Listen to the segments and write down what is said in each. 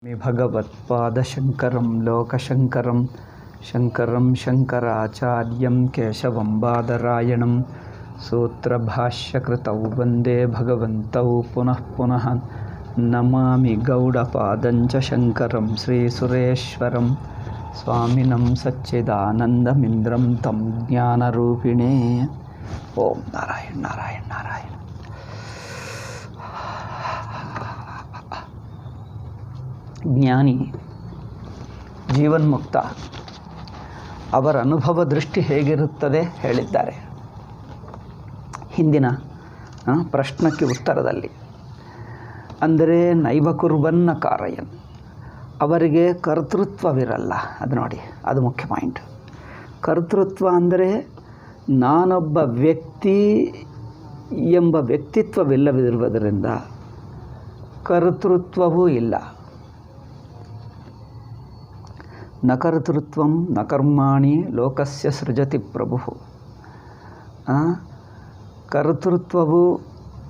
भगवत्पादशङ्करं लोकशङ्करं शङ्करं शङ्कराचार्यं केशवं बादरायणं सूत्रभाष्यकृतौ वन्दे भगवन्तौ पुनः पुनः नमामि गौडपादञ्च शङ्करं श्रीसुरेश्वरं स्वामिनं सच्चिदानन्दमिन्द्रं तं ज्ञानरूपिणे ओं नारायण नारायण नारायण। ಜ್ಞಾನಿ ಜೀವನ್ಮುಕ್ತ ಅವರ ಅನುಭವ ದೃಷ್ಟಿ ಹೇಗಿರುತ್ತದೆ ಹೇಳಿದ್ದಾರೆ ಹಿಂದಿನ ಪ್ರಶ್ನಕ್ಕೆ ಉತ್ತರದಲ್ಲಿ. ಅಂದರೆ ನೈವ ಕುರ್ವನ್ನ ಕಾರಯನ್, ಅವರಿಗೆ ಕರ್ತೃತ್ವವಿರಲ್ಲ. ಅದು ನೋಡಿ, ಅದು ಮುಖ್ಯ ಪಾಯಿಂಟ್. ಕರ್ತೃತ್ವ ಅಂದರೆ ನಾನೊಬ್ಬ ವ್ಯಕ್ತಿ ಎಂಬ ವ್ಯಕ್ತಿತ್ವವಿಲ್ಲವಿರುವುದರಿಂದ ಕರ್ತೃತ್ವವೂ ಇಲ್ಲ. ನ ಕರ್ತೃತ್ವಂ ನ ಕರ್ಮಾಣಿ ಲೋಕಸ್ಯ ಸೃಜತಿ ಪ್ರಭು. ಕರ್ತೃತ್ವವು,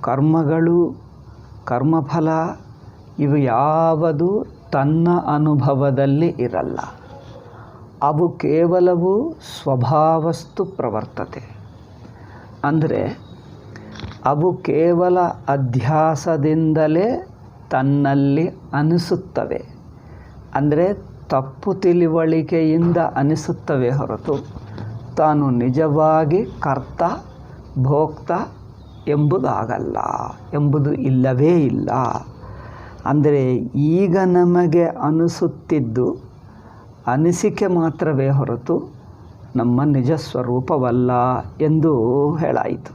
ಕರ್ಮಗಳು, ಕರ್ಮಫಲ ಇವು ಯಾವುದು ತನ್ನ ಅನುಭವದಲ್ಲಿ ಇರಲ್ಲ. ಅವು ಕೇವಲವು ಸ್ವಭಾವಸ್ತು ಪ್ರವರ್ತತೆ. ಅಂದರೆ ಅವು ಕೇವಲ ಅಧ್ಯಾಸದಿಂದಲೇ ತನ್ನಲ್ಲಿ ಅನಿಸುತ್ತವೆ. ಅಂದರೆ ತಪ್ಪು ತಿಳಿವಳಿಕೆಯಿಂದ ಅನಿಸುತ್ತವೆ ಹೊರತು ತಾನು ನಿಜವಾಗಿ ಕರ್ತ ಭೋಕ್ತ ಎಂಬುದಾಗಲ್ಲ, ಎಂಬುದು ಇಲ್ಲವೇ ಇಲ್ಲ. ಅಂದರೆ ಈಗ ನಮಗೆ ಅನಿಸುತ್ತಿದ್ದು ಅನಿಸಿಕೆ ಮಾತ್ರವೇ ಹೊರತು ನಮ್ಮ ನಿಜ ಸ್ವರೂಪವಲ್ಲ ಎಂದು ಹೇಳಾಯಿತು.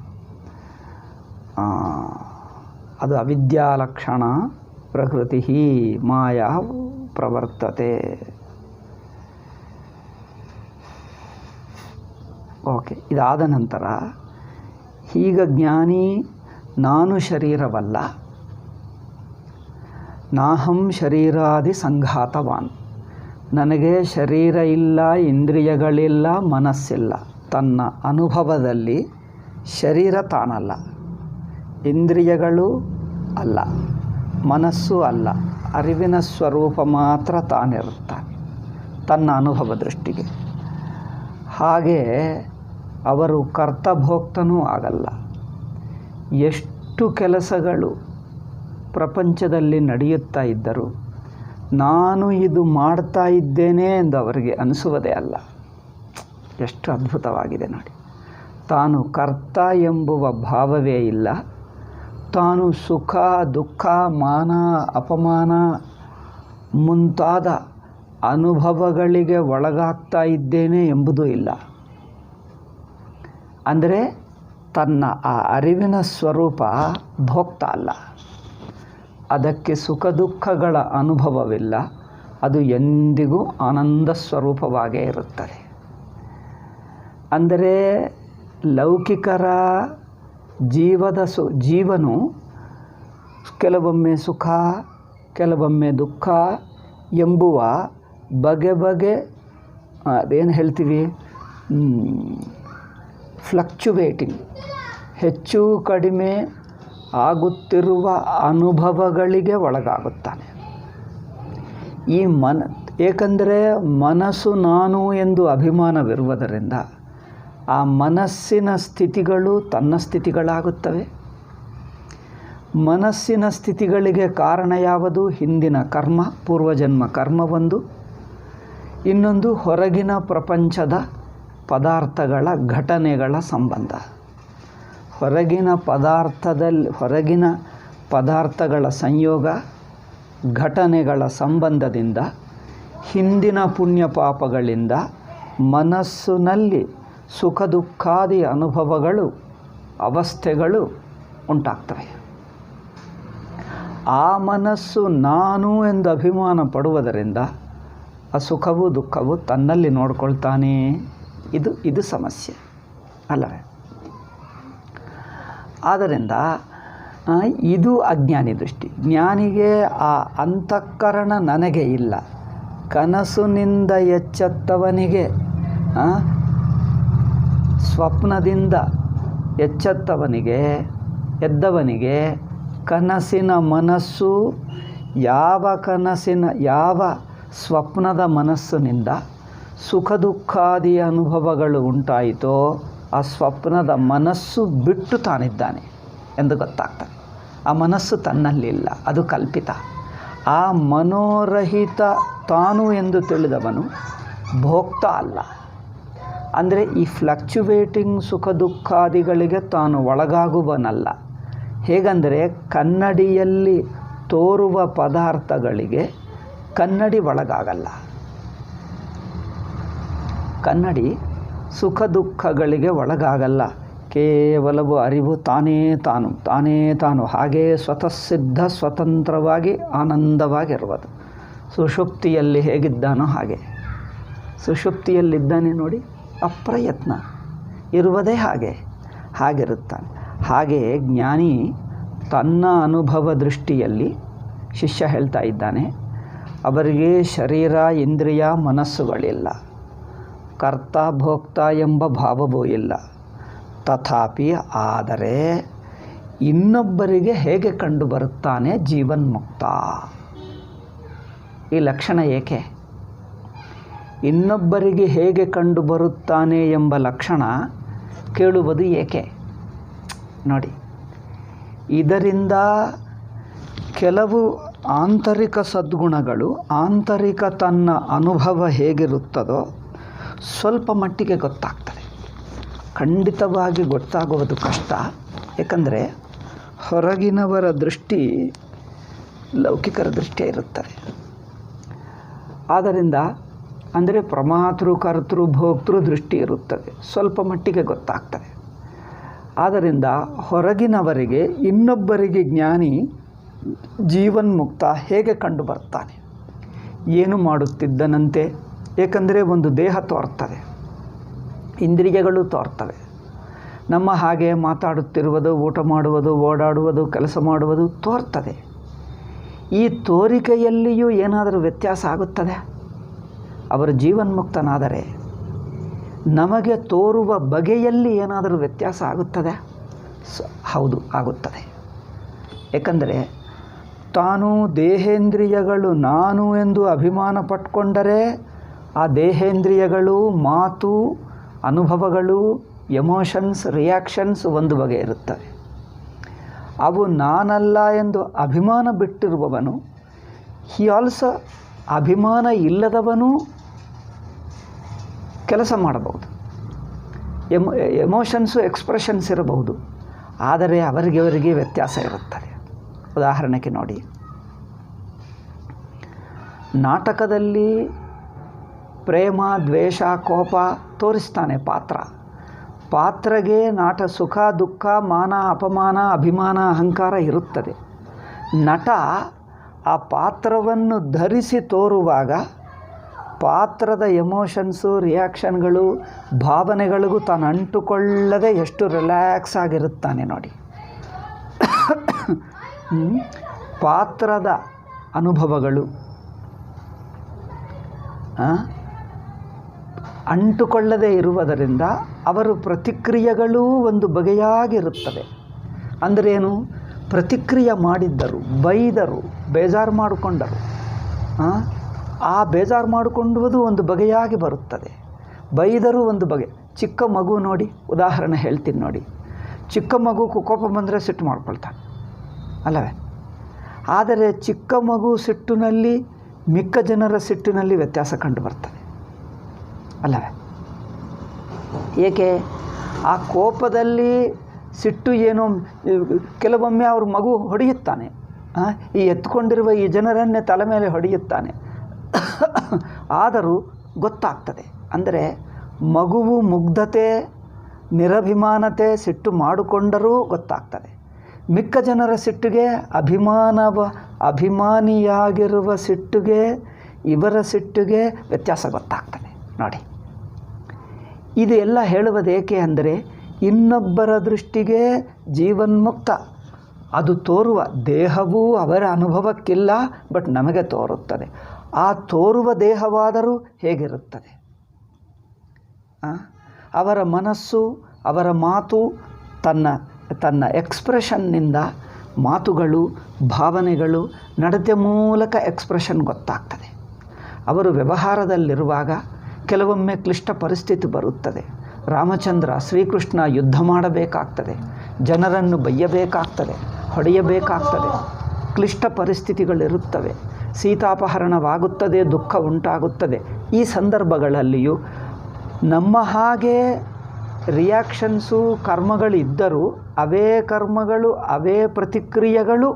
ಅದು ಅವಿದ್ಯಾಲಕ್ಷಣ ಪ್ರಕೃತಿ ಮಾಯಾ ಪ್ರವರ್ತತೆ. ಓಕೆ, ಇದಾದ ನಂತರ ಈಗ ಜ್ಞಾನಿ ನಾನು ಶರೀರವಲ್ಲ, ನಾಹಂ ಶರೀರಾದಿ ಸಂಘಾತವಾನ್, ನನಗೆ ಶರೀರ ಇಲ್ಲ, ಇಂದ್ರಿಯಗಳಿಲ್ಲ, ಮನಸ್ಸಿಲ್ಲ. ತನ್ನ ಅನುಭವದಲ್ಲಿ ಶರೀರ ತಾನಲ್ಲ, ಇಂದ್ರಿಯಗಳು ಅಲ್ಲ, ಮನಸ್ಸು ಅಲ್ಲ, ಅರಿವಿನ ಸ್ವರೂಪ ಮಾತ್ರ ತಾನಿರುತ್ತಾನೆ ತನ್ನ ಅನುಭವ ದೃಷ್ಟಿಗೆ. ಹಾಗೆ ಅವರು ಕರ್ತಭೋಕ್ತನೂ ಆಗಲ್ಲ. ಎಷ್ಟು ಕೆಲಸಗಳು ಪ್ರಪಂಚದಲ್ಲಿ ನಡೆಯುತ್ತಾ ಇದ್ದರೂ ನಾನು ಇದು ಮಾಡ್ತಾ ಇದ್ದೇನೆ ಎಂದು ಅವರಿಗೆ ಅನಿಸುವುದೇ ಅಲ್ಲ. ಎಷ್ಟು ಅದ್ಭುತವಾಗಿದೆ ನೋಡಿ. ತಾನು ಕರ್ತ ಎಂಬುವ ಭಾವವೇ ಇಲ್ಲ. ತಾನು ಸುಖ ದುಃಖ ಮಾನ ಅಪಮಾನ ಮುಂತಾದ ಅನುಭವಗಳಿಗೆ ಒಳಗಾಗ್ತಾ ಇದ್ದೇನೆ ಎಂಬುದೂ ಇಲ್ಲ. ಅಂದರೆ ತನ್ನ ಆ ಅರಿವಿನ ಸ್ವರೂಪ ಭೋಕ್ತ ಅಲ್ಲ. ಅದಕ್ಕೆ ಸುಖ ದುಃಖಗಳ ಅನುಭವವಿಲ್ಲ. ಅದು ಎಂದಿಗೂ ಆನಂದ ಸ್ವರೂಪವಾಗೇ ಇರುತ್ತದೆ. ಅಂದರೆ ಲೌಕಿಕರ ಜೀವನು ಕೆಲವೊಮ್ಮೆ ಸುಖ ಕೆಲವೊಮ್ಮೆ ದುಃಖ ಎಂಬುವ ಬಗೆ ಬಗೆ ಅದೇನು ಹೇಳ್ತೀವಿ, ಫ್ಲಕ್ಚುವೇಟಿಂಗ್, ಹೆಚ್ಚು ಕಡಿಮೆ ಆಗುತ್ತಿರುವ ಅನುಭವಗಳಿಗೆ ಒಳಗಾಗುತ್ತಾನೆ. ಈ ಏಕೆಂದರೆ ಮನಸ್ಸು ನಾನು ಎಂದು ಅಭಿಮಾನವಿರುವುದರಿಂದ ಆ ಮನಸ್ಸಿನ ಸ್ಥಿತಿಗಳು ತನ್ನ ಸ್ಥಿತಿಗಳಾಗುತ್ತವೆ. ಮನಸ್ಸಿನ ಸ್ಥಿತಿಗಳಿಗೆ ಕಾರಣ ಯಾವುದು? ಹಿಂದಿನ ಕರ್ಮ, ಪೂರ್ವಜನ್ಮ ಕರ್ಮ ಒಂದು. ಇನ್ನೊಂದು ಹೊರಗಿನ ಪ್ರಪಂಚದ ಪದಾರ್ಥಗಳ ಘಟನೆಗಳ ಸಂಬಂಧ. ಹೊರಗಿನ ಪದಾರ್ಥಗಳ ಸಂಯೋಗ, ಘಟನೆಗಳ ಸಂಬಂಧದಿಂದ, ಹಿಂದಿನ ಪುಣ್ಯ ಪಾಪಗಳಿಂದ ಮನಸ್ಸಿನಲ್ಲಿ ಸುಖ ದುಃಖಾದಿ ಅನುಭವಗಳು ಅವಸ್ಥೆಗಳು ಉಂಟಾಗ್ತವೆ. ಆ ಮನಸ್ಸು ನಾನು ಎಂದು ಅಭಿಮಾನ ಪಡುವುದರಿಂದ ಆ ಸುಖವೂ ದುಃಖವೂ ತನ್ನಲ್ಲಿ ನೋಡ್ಕೊಳ್ತಾನೆ. ಇದು ಸಮಸ್ಯೆ ಅಲ್ಲವೇ? ಆದ್ದರಿಂದ ಇದು ಅಜ್ಞಾನಿ ದೃಷ್ಟಿ. ಜ್ಞಾನಿಗೆ ಆ ಅಂತಃಕರಣ ನನಗೆ ಇಲ್ಲ. ಕನಸಿನಿಂದ ಎಚ್ಚೆತ್ತವನಿಗೆ, ಸ್ವಪ್ನದಿಂದ ಎದ್ದವನಿಗೆ ಕನಸಿನ ಮನಸ್ಸು ಯಾವ ಸ್ವಪ್ನದ ಮನಸ್ಸಿನಿಂದ ಸುಖ ದುಃಖಾದಿ ಅನುಭವಗಳು ಉಂಟಾಯಿತೋ ಆ ಸ್ವಪ್ನದ ಮನಸ್ಸು ಬಿಟ್ಟು ತಾನಿದ್ದಾನೆ ಎಂದು ಗೊತ್ತಾಗ್ತದೆ. ಆ ಮನಸ್ಸು ತನ್ನಲ್ಲಿಲ್ಲ, ಅದು ಕಲ್ಪಿತ. ಆ ಮನೋರಹಿತ ತಾನು ಎಂದು ತಿಳಿದವನು ಭೋಕ್ತ ಅಲ್ಲ. ಅಂದರೆ ಈ ಫ್ಲಕ್ಚುವೇಟಿಂಗ್ ಸುಖ ದುಃಖಾದಿಗಳಿಗೆ ತಾನು ಒಳಗಾಗುವನಲ್ಲ. ಹೇಗೆಂದರೆ ಕನ್ನಡಿಯಲ್ಲಿ ತೋರುವ ಪದಾರ್ಥಗಳಿಗೆ ಕನ್ನಡಿ ಒಳಗಾಗಲ್ಲ. ಕನ್ನಡಿ ಸುಖ ದುಃಖಗಳಿಗೆ ಒಳಗಾಗಲ್ಲ. ಕೇವಲವು ಅರಿವು ತಾನೇ ತಾನು ಹಾಗೇ ಸ್ವತಃಸಿದ್ಧ ಸ್ವತಂತ್ರವಾಗಿ ಆನಂದವಾಗಿರುವುದು. ಸುಷುಪ್ತಿಯಲ್ಲಿ ಹೇಗಿದ್ದಾನೋ ಹಾಗೆ ಸುಷುಪ್ತಿಯಲ್ಲಿದ್ದಾನೆ ನೋಡಿ, ಅಪ್ರಯತ್ನ ಇರುವುದೇ ಹಾಗಿರುತ್ತಾನೆ. ಹಾಗೆಯೇ ಜ್ಞಾನಿ ತನ್ನ ಅನುಭವ ದೃಷ್ಟಿಯಲ್ಲಿ ಶಿಷ್ಯ ಹೇಳ್ತಾ ಇದ್ದಾನೆ, ಅವರಿಗೆ ಶರೀರ ಇಂದ್ರಿಯ ಮನಸ್ಸುಗಳಿಲ್ಲ, ಕರ್ತ ಭೋಕ್ತ ಎಂಬ ಭಾವವೂ ಇಲ್ಲ. ತಥಾಪಿ ಆದರೆ ಇನ್ನೊಬ್ಬರಿಗೆ ಹೇಗೆ ಕಂಡು ಬರುತ್ತಾನೆ ಜೀವನ್ಮುಕ್ತ? ಈ ಲಕ್ಷಣ ಏಕೆ? ಇನ್ನೊಬ್ಬರಿಗೆ ಹೇಗೆ ಕಂಡು ಬರುತ್ತಾನೆ ಎಂಬ ಲಕ್ಷಣ ಕೇಳುವುದು ಏಕೆ ನೋಡಿ. ಇದರಿಂದ ಕೆಲವು ಆಂತರಿಕ ಸದ್ಗುಣಗಳು, ಆಂತರಿಕ ತನ್ನ ಅನುಭವ ಹೇಗಿರುತ್ತದೋ ಸ್ವಲ್ಪ ಮಟ್ಟಿಗೆ ಗೊತ್ತಾಗ್ತದೆ. ಖಂಡಿತವಾಗಿ ಗೊತ್ತಾಗುವುದು ಕಷ್ಟ. ಏಕೆಂದರೆ ಹೊರಗಿನವರ ದೃಷ್ಟಿ ಲೌಕಿಕರ ದೃಷ್ಟಿ ಇರುತ್ತದೆ. ಆದ್ದರಿಂದ ಅಂದರೆ ಪ್ರಮಾತೃ ಕರ್ತೃ ಭೋಕ್ತೃ ದೃಷ್ಟಿ ಇರುತ್ತದೆ, ಸ್ವಲ್ಪ ಮಟ್ಟಿಗೆ ಗೊತ್ತಾಗ್ತದೆ. ಆದ್ದರಿಂದ ಹೊರಗಿನವರಿಗೆ ಇನ್ನೊಬ್ಬರಿಗೆ ಜ್ಞಾನಿ ಜೀವನ್ಮುಕ್ತ ಹೇಗೆ ಕಂಡು ಬರ್ತಾನೆ, ಏನು ಮಾಡುತ್ತಿದ್ದನಂತೆ? ಏಕೆಂದರೆ ಒಂದು ದೇಹ ತೋರ್ತದೆ, ಇಂದ್ರಿಯಗಳು ತೋರ್ತವೆ. ನಮ್ಮ ಹಾಗೆ ಮಾತಾಡುತ್ತಿರುವುದು, ಊಟ ಮಾಡುವುದು, ಓಡಾಡುವುದು, ಕೆಲಸ ಮಾಡುವುದು ತೋರ್ತದೆ. ಈ ತೋರಿಕೆಯಲ್ಲಿಯೂ ಏನಾದರೂ ವ್ಯತ್ಯಾಸ ಆಗುತ್ತದೆ? ಅವರು ಜೀವನ್ಮುಕ್ತನಾದರೆ ನಮಗೆ ತೋರುವ ಬಗೆಯಲ್ಲಿ ಏನಾದರೂ ವ್ಯತ್ಯಾಸ ಆಗುತ್ತದೆ? ಹೌದು, ಆಗುತ್ತದೆ. ಏಕೆಂದರೆ ತಾನು ದೇಹೇಂದ್ರಿಯಗಳು ನಾನು ಎಂದು ಅಭಿಮಾನ ಪಟ್ಕೊಂಡರೆ ಆ ದೇಹೇಂದ್ರಿಯಗಳು, ಮಾತು, ಅನುಭವಗಳು, ಎಮೋಷನ್ಸ್, ರಿಯಾಕ್ಷನ್ಸ್ ಒಂದು ಬಗೆ ಇರುತ್ತವೆ. ಅವು ನಾನಲ್ಲ ಎಂದು ಅಭಿಮಾನ ಬಿಟ್ಟಿರುವವನು, ಹಿ ಆಲ್ಸೋ ಅಭಿಮಾನ ಇಲ್ಲದವನು ಕೆಲಸ ಮಾಡಬಹುದು, ಎಮೋಷನ್ಸು ಎಕ್ಸ್ಪ್ರೆಷನ್ಸ್ ಇರಬಹುದು. ಆದರೆ ಅವರಿಗೆ ವ್ಯತ್ಯಾಸ ಇರುತ್ತದೆ. ಉದಾಹರಣೆಗೆ ನೋಡಿ, ನಾಟಕದಲ್ಲಿ ಪ್ರೇಮ, ದ್ವೇಷ, ಕೋಪ ತೋರಿಸ್ತಾನೆ ಪಾತ್ರಗೆ ಸುಖ ದುಃಖ, ಮಾನ ಅಪಮಾನ, ಅಭಿಮಾನ, ಅಹಂಕಾರ ಇರುತ್ತದೆ. ನಟ ಆ ಪಾತ್ರವನ್ನು ಧರಿಸಿ ತೋರುವಾಗ ಪಾತ್ರದ ಎಮೋಷನ್ಸು, ರಿಯಾಕ್ಷನ್ಗಳು, ಭಾವನೆಗಳಿಗೂ ತಾನು ಅಂಟುಕೊಳ್ಳದೆ ಎಷ್ಟು ರಿಲ್ಯಾಕ್ಸ್ ಆಗಿರುತ್ತಾನೆ ನೋಡಿ. ಪಾತ್ರದ ಅನುಭವಗಳು ಅಂಟುಕೊಳ್ಳದೆ ಇರುವುದರಿಂದ ಅವರ ಪ್ರತಿಕ್ರಿಯೆಗಳೂ ಒಂದು ಬಗೆಯಾಗಿರುತ್ತವೆ. ಅಂದ್ರೇನು? ಪ್ರತಿಕ್ರಿಯೆ ಮಾಡಿದ್ದರು, ಬೈದರು, ಬೇಜಾರು ಮಾಡಿಕೊಂಡರು. ಆ ಬೇಜಾರು ಮಾಡಿಕೊಂಡುವುದು ಒಂದು ಬಗೆಯಾಗಿ ಬರುತ್ತದೆ, ಬೈದರೂ ಒಂದು ಬಗೆ. ಚಿಕ್ಕ ಮಗು ನೋಡಿ, ಉದಾಹರಣೆ ಹೇಳ್ತೀನಿ ನೋಡಿ. ಚಿಕ್ಕ ಮಗು ಕೋಪ ಬಂದರೆ ಸಿಟ್ಟು ಮಾಡ್ಕೊಳ್ತಾನೆ ಅಲ್ಲವೇ? ಆದರೆ ಚಿಕ್ಕ ಮಗು ಸಿಟ್ಟಿನಲ್ಲಿ ಮಿಕ್ಕ ಜನರ ಸಿಟ್ಟಿನಲ್ಲಿ ವ್ಯತ್ಯಾಸ ಕಂಡು ಬರ್ತದೆ ಅಲ್ಲವೇ? ಏಕೆ? ಆ ಕೋಪದಲ್ಲಿ ಸಿಟ್ಟು ಏನೋ ಕೆಲವೊಮ್ಮೆ ಅವ್ರ ಮಗು ಹೊಡೆಯುತ್ತಾನೆ, ಈ ಎತ್ಕೊಂಡಿರುವ ಈ ಜನರನ್ನೇ ತಲೆ ಮೇಲೆ ಹೊಡೆಯುತ್ತಾನೆ. ಆದರೂ ಗೊತ್ತಾಗ್ತದೆ. ಅಂದರೆ ಮಗುವು ಮುಗ್ಧತೆ, ನಿರಭಿಮಾನತೆ, ಸಿಟ್ಟು ಮಾಡಿಕೊಂಡರೂ ಗೊತ್ತಾಗ್ತದೆ. ಮಿಕ್ಕ ಜನರ ಸಿಟ್ಟಿಗೆ ಅಭಿಮಾನಿಯಾಗಿರುವ ಸಿಟ್ಟಿಗೆ ಇವರ ಸಿಟ್ಟಿಗೆ ವ್ಯತ್ಯಾಸ ಗೊತ್ತಾಗ್ತದೆ ನೋಡಿ. ಇದು ಎಲ್ಲ ಹೇಳುವುದೇಕೆ ಅಂದರೆ ಇನ್ನೊಬ್ಬರ ದೃಷ್ಟಿಗೆ ಜೀವನ್ಮುಕ್ತ, ಅದು ತೋರುವ ದೇಹವೂ ಅವರ ಅನುಭವಕ್ಕಿಲ್ಲ, ಬಟ್ ನಮಗೆ ತೋರುತ್ತದೆ. ಆ ತೋರುವ ದೇಹವಾದರೂ ಹೇಗಿರುತ್ತದೆ? ಅವರ ಮನಸ್ಸು, ಅವರ ಮಾತು ತನ್ನ ಎಕ್ಸ್ಪ್ರೆಷನ್ನಿಂದ ಮಾತುಗಳು, ಭಾವನೆಗಳು, ನಡತೆ ಮೂಲಕ ಎಕ್ಸ್ಪ್ರೆಷನ್ ಗೊತ್ತಾಗ್ತದೆ. ಅವರು ವ್ಯವಹಾರದಲ್ಲಿರುವಾಗ ಕೆಲವೊಮ್ಮೆ ಕ್ಲಿಷ್ಟ ಪರಿಸ್ಥಿತಿ ಬರುತ್ತದೆ. ರಾಮಚಂದ್ರ ಶ್ರೀಕೃಷ್ಣ ಯುದ್ಧ ಮಾಡಬೇಕಾಗ್ತದೆ, ಜನರನ್ನು ಬೈಯಬೇಕಾಗ್ತದೆ, ಹೊಡೆಯಬೇಕಾಗ್ತದೆ, ಕ್ಲಿಷ್ಟ ಪರಿಸ್ಥಿತಿಗಳಿರುತ್ತವೆ, ಸೀತಾಪಹರಣವಾಗುತ್ತದೆ, ದುಃಖ ಉಂಟಾಗುತ್ತದೆ. ಈ ಸಂದರ್ಭಗಳಲ್ಲಿಯೂ ನಮ್ಮ ಹಾಗೆ ರಿಯಾಕ್ಷನ್ಸು ಕರ್ಮಗಳಿದ್ದರೂ ಅವೇ ಕರ್ಮಗಳು, ಅವೇ ಪ್ರತಿಕ್ರಿಯೆಗಳು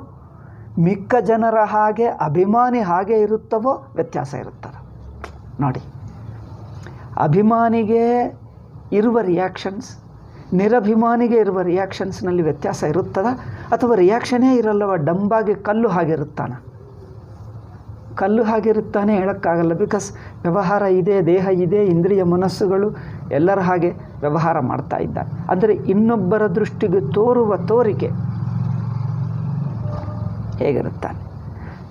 ಮಿಕ್ಕ ಜನರ ಹಾಗೆ ಅಭಿಮಾನಿ ಹಾಗೆ ಇರುತ್ತವೋ ವ್ಯತ್ಯಾಸ ಇರುತ್ತದೆ. ನೋಡಿ, ಅಭಿಮಾನಿಗೆ ಇರುವ ರಿಯಾಕ್ಷನ್ಸ್ ನಿರಭಿಮಾನಿಗೆ ಇರುವ ರಿಯಾಕ್ಷನ್ಸ್ನಲ್ಲಿ ವ್ಯತ್ಯಾಸ ಇರುತ್ತದ? ಅಥವಾ ರಿಯಾಕ್ಷನೇ ಇರಲ್ಲವ, ಡಂಬಾಗಿ ಕಲ್ಲು ಹಾಗಿರುತ್ತಾನೆ? ಕಲ್ಲು ಹಾಗಿರುತ್ತಾನೆ ಹೇಳೋಕ್ಕಾಗಲ್ಲ. ಬಿಕಾಸ್ ವ್ಯವಹಾರ ಇದೆ, ದೇಹ ಇದೆ, ಇಂದ್ರಿಯ ಮನಸ್ಸುಗಳು ಎಲ್ಲರ ಹಾಗೆ ವ್ಯವಹಾರ ಮಾಡ್ತಾ ಇದ್ದಾರೆ. ಅಂದರೆ ಇನ್ನೊಬ್ಬರ ದೃಷ್ಟಿಗೆ ತೋರುವ ತೋರಿಕೆ ಹೇಗಿರುತ್ತಾನೆ?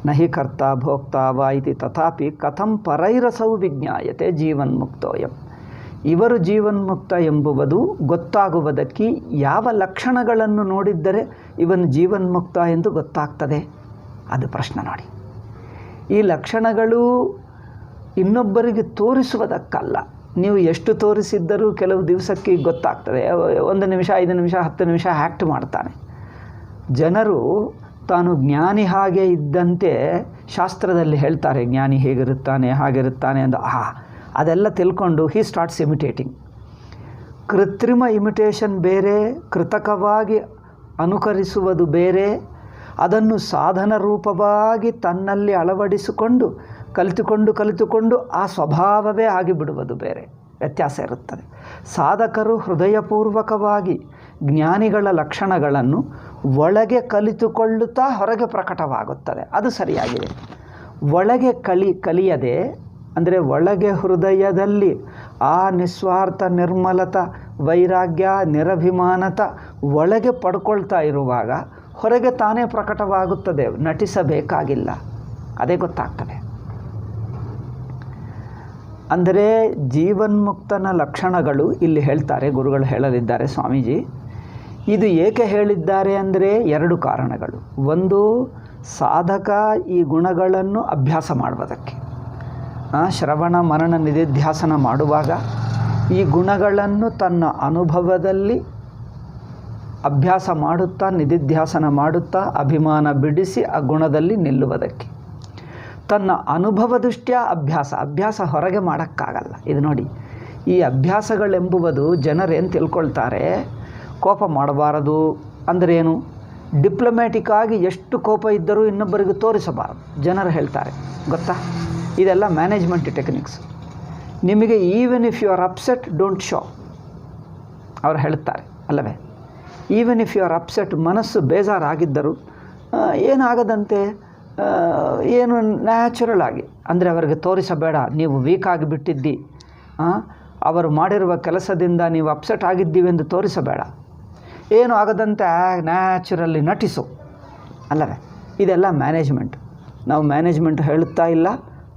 ನಹಿ ಕರ್ತ ಭೋಕ್ತ ವಾ ಇತಿ ತಥಾಪಿ ಕಥಂ ಪರೈರಸೌ ವಿಜ್ಞಾಯತೆ ಜೀವನ್ಮುಕ್ತೋಯಂ. ಇವರು ಜೀವನ್ಮುಕ್ತ ಎಂಬುವುದು ಗೊತ್ತಾಗುವುದಕ್ಕೆ ಯಾವ ಲಕ್ಷಣಗಳನ್ನು ನೋಡಿದ್ದರೆ ಇವನು ಜೀವನ್ಮುಕ್ತ ಎಂದು ಗೊತ್ತಾಗ್ತದೆ? ಅದು ಪ್ರಶ್ನೆ. ನೋಡಿ, ಈ ಲಕ್ಷಣಗಳು ಇನ್ನೊಬ್ಬರಿಗೆ ತೋರಿಸುವುದಕ್ಕಲ್ಲ. ನೀವು ಎಷ್ಟು ತೋರಿಸಿದ್ದರೂ ಕೆಲವು ದಿವಸಕ್ಕೆ ಗೊತ್ತಾಗ್ತದೆ. 1 ನಿಮಿಷ, 5 ನಿಮಿಷ, 10 ನಿಮಿಷ ಆ್ಯಕ್ಟ್ ಮಾಡ್ತಾನೆ. ಜನರು ತಾನು ಜ್ಞಾನಿ ಹಾಗೆ ಇದ್ದಂತೆ ಶಾಸ್ತ್ರದಲ್ಲಿ ಹೇಳ್ತಾರೆ, ಜ್ಞಾನಿ ಹೇಗಿರುತ್ತಾನೆ ಹಾಗಿರುತ್ತಾನೆ ಅಂತ. ಅದೆಲ್ಲ ತಿಳ್ಕೊಂಡು ಹಿ ಸ್ಟಾರ್ಟ್ಸ್ ಇಮಿಟೇಟಿಂಗ್. ಕೃತ್ರಿಮ ಇಮಿಟೇಷನ್ ಬೇರೆ, ಕೃತಕವಾಗಿ ಅನುಕರಿಸುವುದು ಬೇರೆ. ಅದನ್ನು ಸಾಧನ ರೂಪವಾಗಿ ತನ್ನಲ್ಲಿ ಅಳವಡಿಸಿಕೊಂಡು ಕಲಿತುಕೊಂಡು ಆ ಸ್ವಭಾವವೇ ಆಗಿಬಿಡುವುದು ಬೇರೆ. ವ್ಯತ್ಯಾಸ ಇರುತ್ತದೆ. ಸಾಧಕರು ಹೃದಯಪೂರ್ವಕವಾಗಿ ಜ್ಞಾನಿಗಳ ಲಕ್ಷಣಗಳನ್ನು ಒಳಗೆ ಕಲಿತುಕೊಳ್ಳುತ್ತಾ ಹೊರಗೆ ಪ್ರಕಟವಾಗುತ್ತದೆ. ಅದು ಸರಿಯಾಗಿದೆ. ಒಳಗೆ ಕಲಿಯದೆ, ಅಂದರೆ ಒಳಗೆ ಹೃದಯದಲ್ಲಿ ಆ ನಿಸ್ವಾರ್ಥ ನಿರ್ಮಲತ, ವೈರಾಗ್ಯ, ನಿರಭಿಮಾನತ ಒಳಗೆ ಪಡ್ಕೊಳ್ತಾ ಇರುವಾಗ ಹೊರಗೆ ತಾನೇ ಪ್ರಕಟವಾಗುತ್ತದೆ. ನಟಿಸಬೇಕಾಗಿಲ್ಲ, ಅದೇ ಗೊತ್ತಾಗ್ತದೆ. ಅಂದರೆ ಜೀವನ್ಮುಕ್ತನ ಲಕ್ಷಣಗಳು ಇಲ್ಲಿ ಹೇಳ್ತಾರೆ, ಗುರುಗಳು ಹೇಳಲಿದ್ದಾರೆ, ಸ್ವಾಮೀಜಿ. ಇದು ಏಕೆ ಹೇಳಿದ್ದಾರೆ ಅಂದರೆ 2 ಕಾರಣಗಳು. ಒಂದು, ಸಾಧಕ ಈ ಗುಣಗಳನ್ನು ಅಭ್ಯಾಸ ಮಾಡುವುದಕ್ಕೆ, ಶ್ರವಣ ಮನನ ನಿಧಿಧ್ಯಾಸನ ಮಾಡುವಾಗ ಈ ಗುಣಗಳನ್ನು ತನ್ನ ಅನುಭವದಲ್ಲಿ ಅಭ್ಯಾಸ ಮಾಡುತ್ತಾ, ನಿಧಿಧ್ಯಾಸನ ಮಾಡುತ್ತಾ ಅಭಿಮಾನ ಬಿಡಿಸಿ ಆ ಗುಣದಲ್ಲಿ ನಿಲ್ಲುವುದಕ್ಕೆ. ತನ್ನ ಅನುಭವ ದೃಷ್ಟಿಯ ಅಭ್ಯಾಸ ಹೊರಗೆ ಮಾಡೋಕ್ಕಾಗಲ್ಲ. ಇದು ನೋಡಿ, ಈ ಅಭ್ಯಾಸಗಳೆಂಬುವುದು ಜನರೇನು ತಿಳ್ಕೊಳ್ತಾರೆ, ಕೋಪ ಮಾಡಬಾರದು ಅಂದರೆ ಏನು, ಡಿಪ್ಲೊಮ್ಯಾಟಿಕ್ ಆಗಿ ಎಷ್ಟು ಕೋಪ ಇದ್ದರೂ ಇನ್ನೊಬ್ಬರಿಗೆ ತೋರಿಸಬಾರದು ಜನರು ಹೇಳ್ತಾರೆ, ಗೊತ್ತಾ? ಇದೆಲ್ಲ ಮ್ಯಾನೇಜ್ಮೆಂಟ್ ಟೆಕ್ನಿಕ್ಸ್. ನಿಮಗೆ even if you are upset don't show, ಅವ್ರು ಹೇಳ್ತಾರೆ ಅಲ್ಲವೇ? Even if you are upset, ಮನಸ್ಸು ಬೇಜಾರಾಗಿದ್ದರು ಏನಾಗದಂತೆ, ಏನು ನ್ಯಾಚುರಲ್ ಆಗಿ, ಅಂದರೆ ಅವರಿಗೆ ತೋರಿಸಬೇಡ ನೀವು ವೀಕ್ ಆಗಿಬಿಟ್ಟಿದ್ದಿ, ಅವರು ಮಾಡಿರುವ ಕೆಲಸದಿಂದ ನೀವು ಅಪ್ಸೆಟ್ ಆಗಿದ್ದೀವಿ ಎಂದು ತೋರಿಸಬೇಡ. ಏನು ಆಗದಂತೆ ನ್ಯಾಚುರಲ್ಲಿ ನಟಿಸು, ಅಲ್ಲವೇ? ಇದೆಲ್ಲ ಮ್ಯಾನೇಜ್ಮೆಂಟ್. ನಾವು ಮ್ಯಾನೇಜ್ಮೆಂಟ್ ಹೇಳುತ್ತಾ ಇಲ್ಲ,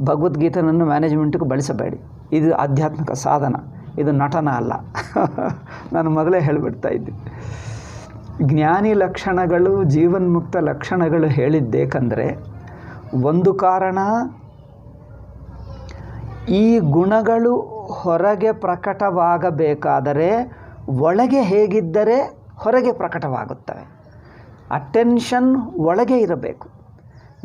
ಭಗವದ್ಗೀತೆಯನ್ನು ಮ್ಯಾನೇಜ್ಮೆಂಟಿಗೆ ಬಳಸಬೇಡಿ. ಇದು ಆಧ್ಯಾತ್ಮಿಕ ಸಾಧನ, ಇದು ನಟನ ಅಲ್ಲ. ನಾನು ಮೊದಲೇ ಹೇಳಿಬಿಡ್ತಾ ಇದ್ದೆ. ಜ್ಞಾನಿ ಲಕ್ಷಣಗಳು, ಜೀವನ್ಮುಕ್ತ ಲಕ್ಷಣಗಳು ಹೇಳಿದ್ದೇಕೆಂದರೆ, ಒಂದು ಕಾರಣ, ಈ ಗುಣಗಳು ಹೊರಗೆ ಪ್ರಕಟವಾಗಬೇಕಾದರೆ ಒಳಗೆ ಹೇಗಿದ್ದರೆ ಹೊರಗೆ ಪ್ರಕಟವಾಗುತ್ತವೆ. ಅಟೆನ್ಷನ್ ಒಳಗೆ ಇರಬೇಕು.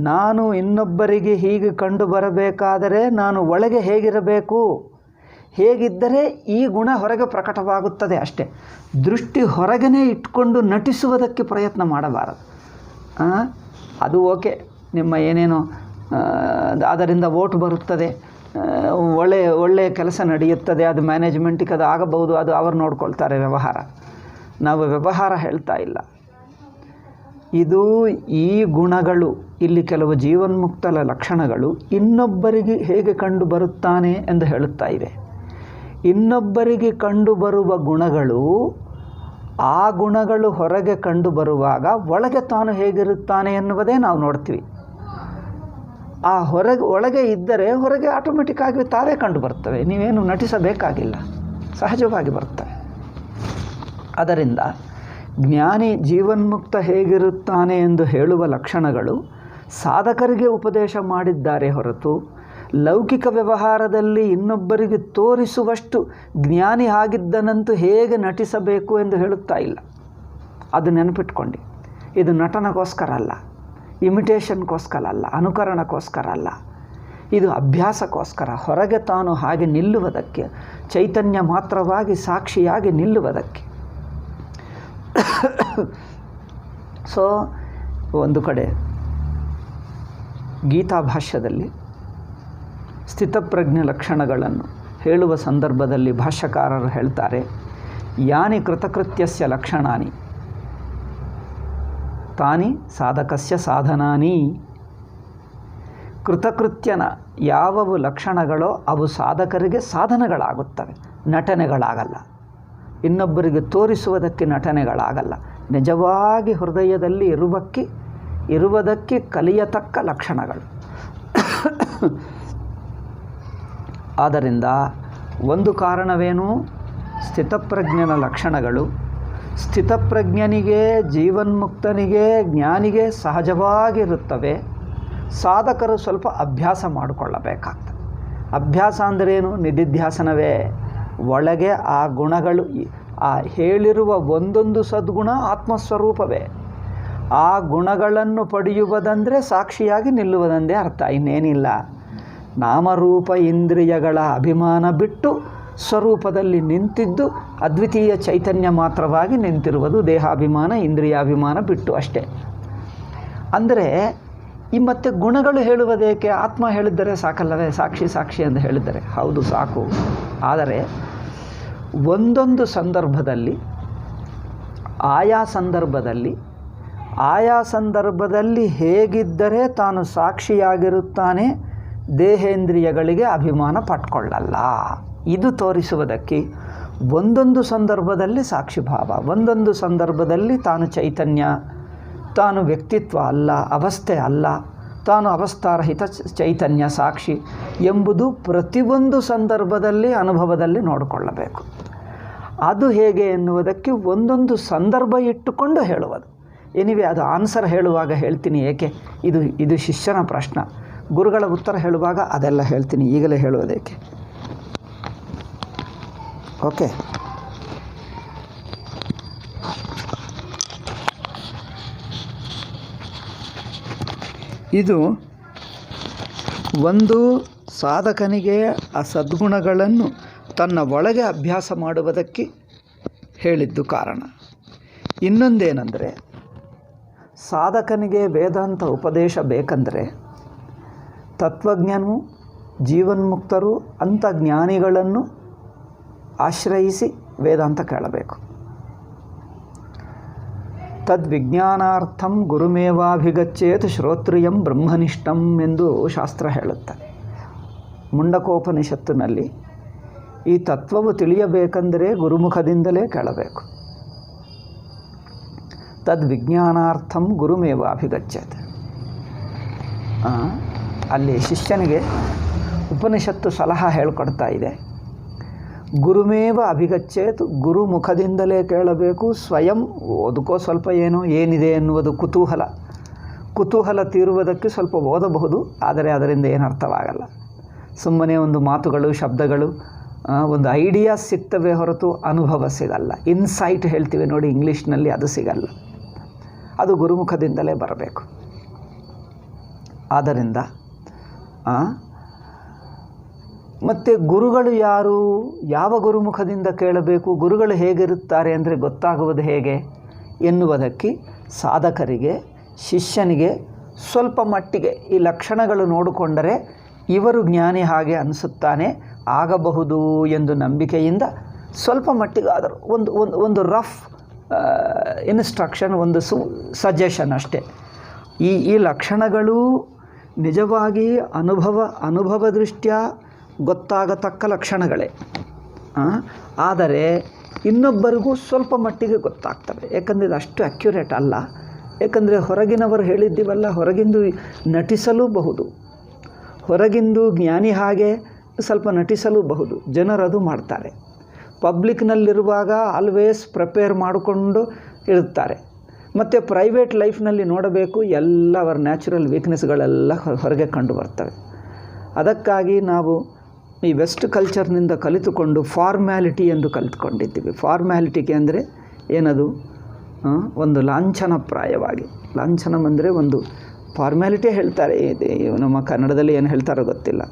ನಾನು ಇನ್ನೊಬ್ಬರಿಗೆ ಹೀಗೆ ಕಂಡು ಬರಬೇಕಾದರೆ ನಾನು ಒಳಗೆ ಹೇಗಿರಬೇಕು, ಹೇಗಿದ್ದರೆ ಈ ಗುಣ ಹೊರಗೆ ಪ್ರಕಟವಾಗುತ್ತದೆ ಅಷ್ಟೇ. ದೃಷ್ಟಿ ಹೊರಗೇ ಇಟ್ಕೊಂಡು ನಟಿಸುವುದಕ್ಕೆ ಪ್ರಯತ್ನ ಮಾಡಬಾರದು. ಅದು ಓಕೆ, ನಿಮ್ಮ ಏನೇನೋ ಅದರಿಂದ ವೋಟ್ ಬರುತ್ತದೆ, ಒಳ್ಳೆಯ ಕೆಲಸ ನಡೆಯುತ್ತದೆ, ಅದು ಮ್ಯಾನೇಜ್ಮೆಂಟಿಗೆ ಅದು ಆಗಬಹುದು, ಅದು ಅವರು ನೋಡ್ಕೊಳ್ತಾರೆ ವ್ಯವಹಾರ. ನಾವು ವ್ಯವಹಾರ ಹೇಳ್ತಾ ಇಲ್ಲ. ಇದು ಈ ಗುಣಗಳು, ಇಲ್ಲಿ ಕೆಲವು ಜೀವನ್ಮುಕ್ತ ಲಕ್ಷಣಗಳು ಇನ್ನೊಬ್ಬರಿಗೆ ಹೇಗೆ ಕಂಡು ಬರುತ್ತಾನೆ ಎಂದು ಹೇಳುತ್ತಾ ಇವೆ. ಇನ್ನೊಬ್ಬರಿಗೆ ಕಂಡುಬರುವ ಗುಣಗಳು, ಆ ಗುಣಗಳು ಹೊರಗೆ ಕಂಡು ಬರುವಾಗ ಒಳಗೆ ತಾನು ಹೇಗಿರುತ್ತಾನೆ ಎನ್ನುವುದೇ ನಾವು ನೋಡ್ತೀವಿ. ಆ ಒಳಗೆ ಇದ್ದರೆ ಹೊರಗೆ ಆಟೋಮೆಟಿಕ್ಕಾಗಿ ತಾವೇ ಕಂಡು ಬರ್ತವೆ. ನೀವೇನು ನಟಿಸಬೇಕಾಗಿಲ್ಲ, ಸಹಜವಾಗಿ ಬರ್ತವೆ. ಅದರಿಂದ ಜ್ಞಾನಿ ಜೀವನ್ಮುಕ್ತ ಹೇಗಿರುತ್ತಾನೆ ಎಂದು ಹೇಳುವ ಲಕ್ಷಣಗಳು ಸಾಧಕರಿಗೆ ಉಪದೇಶ ಮಾಡಿದ್ದಾರೆ ಹೊರತು ಲೌಕಿಕ ವ್ಯವಹಾರದಲ್ಲಿ ಇನ್ನೊಬ್ಬರಿಗೆ ತೋರಿಸುವಷ್ಟು ಜ್ಞಾನಿ ಆಗಿದ್ದನಂತೂ ಹೇಗೆ ನಟಿಸಬೇಕು ಎಂದು ಹೇಳುತ್ತಾ ಇಲ್ಲ. ಅದು ನೆನಪಿಟ್ಕೊಂಡು, ಇದು ನಟನಗೋಸ್ಕರ ಅಲ್ಲ, ಇಮಿಟೇಷನ್ಗೋಸ್ಕರ ಅಲ್ಲ, ಅನುಕರಣಕ್ಕೋಸ್ಕರ ಅಲ್ಲ, ಇದು ಅಭ್ಯಾಸಕ್ಕೋಸ್ಕರ, ಹೊರಗೆ ತಾನು ಹಾಗೆ ನಿಲ್ಲುವುದಕ್ಕೆ, ಚೈತನ್ಯ ಮಾತ್ರವಾಗಿ ಸಾಕ್ಷಿಯಾಗಿ ನಿಲ್ಲುವುದಕ್ಕೆ. ಸೊ ಒಂದು ಕಡೆ ಗೀತಾ ಭಾಷ್ಯದಲ್ಲಿ ಸ್ಥಿತಪ್ರಜ್ಞೆ ಲಕ್ಷಣಗಳನ್ನು ಹೇಳುವ ಸಂದರ್ಭದಲ್ಲಿ ಭಾಷ್ಯಕಾರರು ಹೇಳ್ತಾರೆ, ಯಾನಿ ಕೃತಕೃತ್ಯಸ್ಯ ಲಕ್ಷಣಾನಿ ತಾನಿ ಸಾಧಕಸ್ಯ ಸಾಧನಾನಿ. ಕೃತಕೃತ್ಯನ ಯಾವುವು ಲಕ್ಷಣಗಳೋ ಅವು ಸಾಧಕರಿಗೆ ಸಾಧನಗಳಾಗುತ್ತವೆ, ನಟನೆಗಳಾಗಲ್ಲ. ಇನ್ನೊಬ್ಬರಿಗೆ ತೋರಿಸುವುದಕ್ಕೆ ನಟನೆಗಳಾಗಲ್ಲ. ನಿಜವಾಗಿ ಹೃದಯದಲ್ಲಿ ಇರುವುದಕ್ಕೆ ಕಲಿಯತಕ್ಕ ಲಕ್ಷಣಗಳು. ಆದ್ದರಿಂದ ಒಂದು ಕಾರಣವೇನು? ಸ್ಥಿತಪ್ರಜ್ಞನ ಲಕ್ಷಣಗಳು ಸ್ಥಿತಪ್ರಜ್ಞನಿಗೆ, ಜೀವನ್ಮುಕ್ತನಿಗೆ, ಜ್ಞಾನಿಗೆ ಸಹಜವಾಗಿರುತ್ತವೆ. ಸಾಧಕರು ಸ್ವಲ್ಪ ಅಭ್ಯಾಸ ಮಾಡಿಕೊಳ್ಳಬೇಕಾಗ್ತದೆ. ಅಭ್ಯಾಸ ಅಂದ್ರೇನು? ನಿಧಿಧ್ಯಾಸನವೇ. ಒಳಗೆ ಆ ಗುಣಗಳು, ಆ ಹೇಳಿರುವ ಒಂದೊಂದು ಸದ್ಗುಣ ಆತ್ಮಸ್ವರೂಪವೇ. ಆ ಗುಣಗಳನ್ನು ಪಡೆಯುವುದಂದರೆ ಸಾಕ್ಷಿಯಾಗಿ ನಿಲ್ಲುವುದಂದೇ ಅರ್ಥ, ಇನ್ನೇನಿಲ್ಲ. ನಾಮರೂಪ ಇಂದ್ರಿಯಗಳ ಅಭಿಮಾನ ಬಿಟ್ಟು ಸ್ವರೂಪದಲ್ಲಿ ನಿಂತಿದ್ದು ಅದ್ವಿತೀಯ ಚೈತನ್ಯ ಮಾತ್ರವಾಗಿ ನಿಂತಿರುವುದು, ದೇಹಾಭಿಮಾನ ಇಂದ್ರಿಯಾಭಿಮಾನ ಬಿಟ್ಟು ಅಷ್ಟೇ. ಅಂದರೆ ಈ ಮತ್ತೆ ಗುಣಗಳು ಹೇಳುವುದೇಕೆ? ಆತ್ಮ ಹೇಳಿದ್ದರೆ ಸಾಕಲ್ಲವೇ? ಸಾಕ್ಷಿ ಸಾಕ್ಷಿ ಎಂದು ಹೇಳಿದ್ದಾರೆ, ಹೌದು ಸಾಕು. ಆದರೆ ಒಂದೊಂದು ಸಂದರ್ಭದಲ್ಲಿ ಆಯಾ ಸಂದರ್ಭದಲ್ಲಿ ಹೇಗಿದ್ದರೆ ತಾನು ಸಾಕ್ಷಿಯಾಗಿರುತ್ತಾನೆ, ದೇಹೇಂದ್ರಿಯಗಳಿಗೆ ಅಭಿಮಾನ ಪಟ್ಕೊಳ್ಳಲ್ಲ. ಇದು ತೋರಿಸುವುದಕ್ಕೆ ಒಂದೊಂದು ಸಂದರ್ಭದಲ್ಲಿ ಸಾಕ್ಷಿಭಾವ, ಒಂದೊಂದು ಸಂದರ್ಭದಲ್ಲಿ ತಾನು ಚೈತನ್ಯ, ತಾನು ವ್ಯಕ್ತಿತ್ವ ಅಲ್ಲ, ಅವಸ್ಥೆ ಅಲ್ಲ, ತಾನು ಅವಸ್ಥಾರಹಿತ ಚೈತನ್ಯ ಸಾಕ್ಷಿ ಎಂಬುದು ಪ್ರತಿಯೊಂದು ಸಂದರ್ಭದಲ್ಲಿ ಅನುಭವದಲ್ಲಿ ನೋಡಿಕೊಳ್ಳಬೇಕು. ಅದು ಹೇಗೆ ಎನ್ನುವುದಕ್ಕೆ ಒಂದೊಂದು ಸಂದರ್ಭ ಇಟ್ಟುಕೊಂಡು ಹೇಳುವುದು. ಎನಿವೆ ಅದು ಆನ್ಸರ್ ಹೇಳುವಾಗ ಹೇಳ್ತೀನಿ, ಏಕೆ ಇದು ಶಿಷ್ಯನ ಪ್ರಶ್ನೆ. ಗುರುಗಳ ಉತ್ತರ ಹೇಳುವಾಗ ಅದೆಲ್ಲ ಹೇಳ್ತೀನಿ, ಈಗಲೇ ಹೇಳುವುದೇಕೆ? ಓಕೆ. ಇದು ಒಂದು ಸಾಧಕನಿಗೆ ಆ ಸದ್ಗುಣಗಳನ್ನು ತನ್ನ ಒಳಗೆ ಅಭ್ಯಾಸ ಮಾಡುವುದಕ್ಕೆ ಹೇಳಿದ್ದು ಕಾರಣ. ಇನ್ನೊಂದೇನೆಂದರೆ, ಸಾಧಕನಿಗೆ ವೇದಾಂತ ಉಪದೇಶ ಬೇಕಂದರೆ ತತ್ವಜ್ಞನು, ಜೀವನ್ಮುಕ್ತರು ಅಂಥ ಜ್ಞಾನಿಗಳನ್ನು ಆಶ್ರಯಿಸಿ ವೇದಾಂತ ಕೇಳಬೇಕು. ತದ್ವಿಜ್ಞಾನಾರ್ಥಂ ಗುರುಮೇವಾಭಿಗಚ್ಚೇತ್ ಶ್ರೋತ್ರಿಯಂ ಬ್ರಹ್ಮನಿಷ್ಠಂ ಎಂದು ಶಾಸ್ತ್ರ ಹೇಳುತ್ತದೆ. ಮುಂಡಕೋಪನಿಷತ್ತಿನಲ್ಲಿ ಈ ತತ್ವವು ತಿಳಿಯಬೇಕೆಂದರೆ ಗುರುಮುಖದಿಂದಲೇ ಕೇಳಬೇಕು. ತದ್ವಿಜ್ಞಾನಾರ್ಥಂ ಗುರುಮೇವಾಭಿಗಚ್ಚೇತ್. ಅಲ್ಲಿ ಶಿಷ್ಯನಿಗೆ ಉಪನಿಷತ್ತು ಸಲಹಾ ಹೇಳ್ಕೊಡ್ತಾ ಇದೆ. ಗುರುಮೇವ ಅಭಿಗಚ್ಚೇತ್, ಗುರುಮುಖದಿಂದಲೇ ಕೇಳಬೇಕು. ಸ್ವಯಂ ಓದಕ್ಕೋ ಸ್ವಲ್ಪ ಏನಿದೆ ಎನ್ನುವುದು ಕುತೂಹಲ ತೀರುವುದಕ್ಕೆ ಸ್ವಲ್ಪ ಓದಬಹುದು, ಆದರೆ ಅದರಿಂದ ಏನು ಅರ್ಥವಾಗಲ್ಲ. ಸುಮ್ಮನೆ ಒಂದು ಮಾತುಗಳು, ಶಬ್ದಗಳು, ಒಂದು ಐಡಿಯಾಸ್ ಸಿಗ್ತವೆ ಹೊರತು ಅನುಭವ ಸಿಗಲ್ಲ. ಇನ್ಸೈಟ್ ಹೇಳ್ತೀವಿ ನೋಡಿ ಇಂಗ್ಲೀಷ್ನಲ್ಲಿ, ಅದು ಸಿಗಲ್ಲ. ಅದು ಗುರುಮುಖದಿಂದಲೇ ಬರಬೇಕು. ಆದ್ದರಿಂದ ಮತ್ತು ಗುರುಗಳು ಯಾರು, ಯಾವ ಗುರುಮುಖದಿಂದ ಕೇಳಬೇಕು, ಗುರುಗಳು ಹೇಗಿರುತ್ತಾರೆ ಅಂದರೆ ಗೊತ್ತಾಗುವುದು ಹೇಗೆ ಎನ್ನುವುದಕ್ಕೆ ಸಾಧಕರಿಗೆ, ಶಿಷ್ಯನಿಗೆ ಸ್ವಲ್ಪ ಮಟ್ಟಿಗೆ ಈ ಲಕ್ಷಣಗಳು ನೋಡಿಕೊಂಡರೆ ಇವರು ಜ್ಞಾನಿ ಹಾಗೆ ಅನಿಸುತ್ತಾನೆ, ಆಗಬಹುದು ಎಂದು ನಂಬಿಕೆಯಿಂದ ಸ್ವಲ್ಪ ಮಟ್ಟಿಗೆ ಆದರೂ ಒಂದು ರಫ್ ಇನ್ಸ್ಟ್ರಕ್ಷನ್, ಒಂದು ಸಜೆಷನ್ ಅಷ್ಟೇ. ಈ ಲಕ್ಷಣಗಳು ನಿಜವಾಗಿ ಅನುಭವ ದೃಷ್ಟ್ಯಾ ಗೊತ್ತಾಗತಕ್ಕ ಲಕ್ಷಣಗಳೇ. ಆದರೆ ಇನ್ನೊಬ್ಬರಿಗೂ ಸ್ವಲ್ಪ ಮಟ್ಟಿಗೆ ಗೊತ್ತಾಗ್ತವೆ, ಏಕೆಂದರೆ ಇದು ಅಷ್ಟು ಅಕ್ಯುರೇಟ್ ಅಲ್ಲ. ಏಕೆಂದರೆ ಹೊರಗಿನವರು ಹೇಳಿದ್ದೀವಲ್ಲ, ಹೊರಗಿಂದು ನಟಿಸಲೂಬಹುದು, ಹೊರಗಿಂದು ಜ್ಞಾನಿ ಹಾಗೆ ಸ್ವಲ್ಪ ನಟಿಸಲೂಬಹುದು. ಜನರದು ಮಾಡ್ತಾರೆ. ಪಬ್ಲಿಕ್ನಲ್ಲಿರುವಾಗ ಆಲ್ವೇಸ್ ಪ್ರಿಪೇರ್ ಮಾಡಿಕೊಂಡು ಇರುತ್ತಾರೆ. ಮತ್ತು ಪ್ರೈವೇಟ್ ಲೈಫ್ನಲ್ಲಿ ನೋಡಬೇಕು, ಎಲ್ಲ ಅವರ ನ್ಯಾಚುರಲ್ ವೀಕ್ನೆಸ್ಗಳೆಲ್ಲ ಹೊರಗೆ ಕಂಡು ಬರ್ತವೆ. ಅದಕ್ಕಾಗಿ ನಾವು ಈ ವೆಸ್ಟ್ ಕಲ್ಚರ್ನಿಂದ ಕಲಿತುಕೊಂಡು ಫಾರ್ಮ್ಯಾಲಿಟಿ ಎಂದು ಕಲಿತುಕೊಂಡಿದ್ದೀವಿ. ಫಾರ್ಮ್ಯಾಲಿಟಿಗೆ ಅಂದರೆ ಏನದು? ಒಂದು ಲಾಂಛನಪ್ರಾಯವಾಗಿ, ಲಾಂಛನಂ ಅಂದರೆ ಒಂದು ಫಾರ್ಮ್ಯಾಲಿಟಿ ಹೇಳ್ತಾರೆ. ನಮ್ಮ ಕನ್ನಡದಲ್ಲಿ ಏನು ಹೇಳ್ತಾರೋ ಗೊತ್ತಿಲ್ಲ.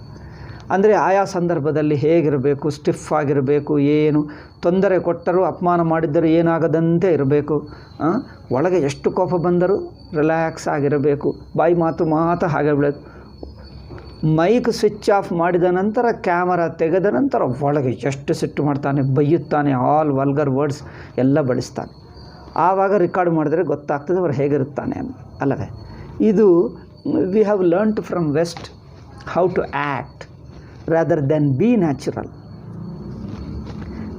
ಅಂದರೆ ಆಯಾ ಸಂದರ್ಭದಲ್ಲಿ ಹೇಗಿರಬೇಕು, ಸ್ಟಿಫ್ ಆಗಿರಬೇಕು, ಏನು ತೊಂದರೆ ಕೊಟ್ಟರೂ ಅಪಮಾನ ಮಾಡಿದ್ದರೂ ಏನಾಗದಂತೆ ಇರಬೇಕು, ಒಳಗೆ ಎಷ್ಟು ಕೋಪ ಬಂದರೂ ರಿಲ್ಯಾಕ್ಸ್ ಆಗಿರಬೇಕು, ಬಾಯಿ ಮಾತು ಹಾಗೆ ಬಿಡೋದು. ಮೈಕ್ ಸ್ವಿಚ್ ಆಫ್ ಮಾಡಿದ ನಂತರ, ಕ್ಯಾಮರಾ ತೆಗೆದ ನಂತರ ಒಳಗೆ ಎಷ್ಟು ಸಿಟ್ಟು ಮಾಡ್ತಾನೆ, ಬೈಯುತ್ತಾನೆ, ಆಲ್ ವಲ್ಗರ್ ವರ್ಡ್ಸ್ ಎಲ್ಲ ಬಳಸ್ತಾನೆ. ಆವಾಗ ರೆಕಾರ್ಡ್ ಮಾಡಿದ್ರೆ ಗೊತ್ತಾಗ್ತದೆ ಅವ್ರು ಹೇಗಿರುತ್ತಾನೆ ಅಂತ, ಅಲ್ಲವೇ? ಇದು we have learned from west how to act rather than be natural.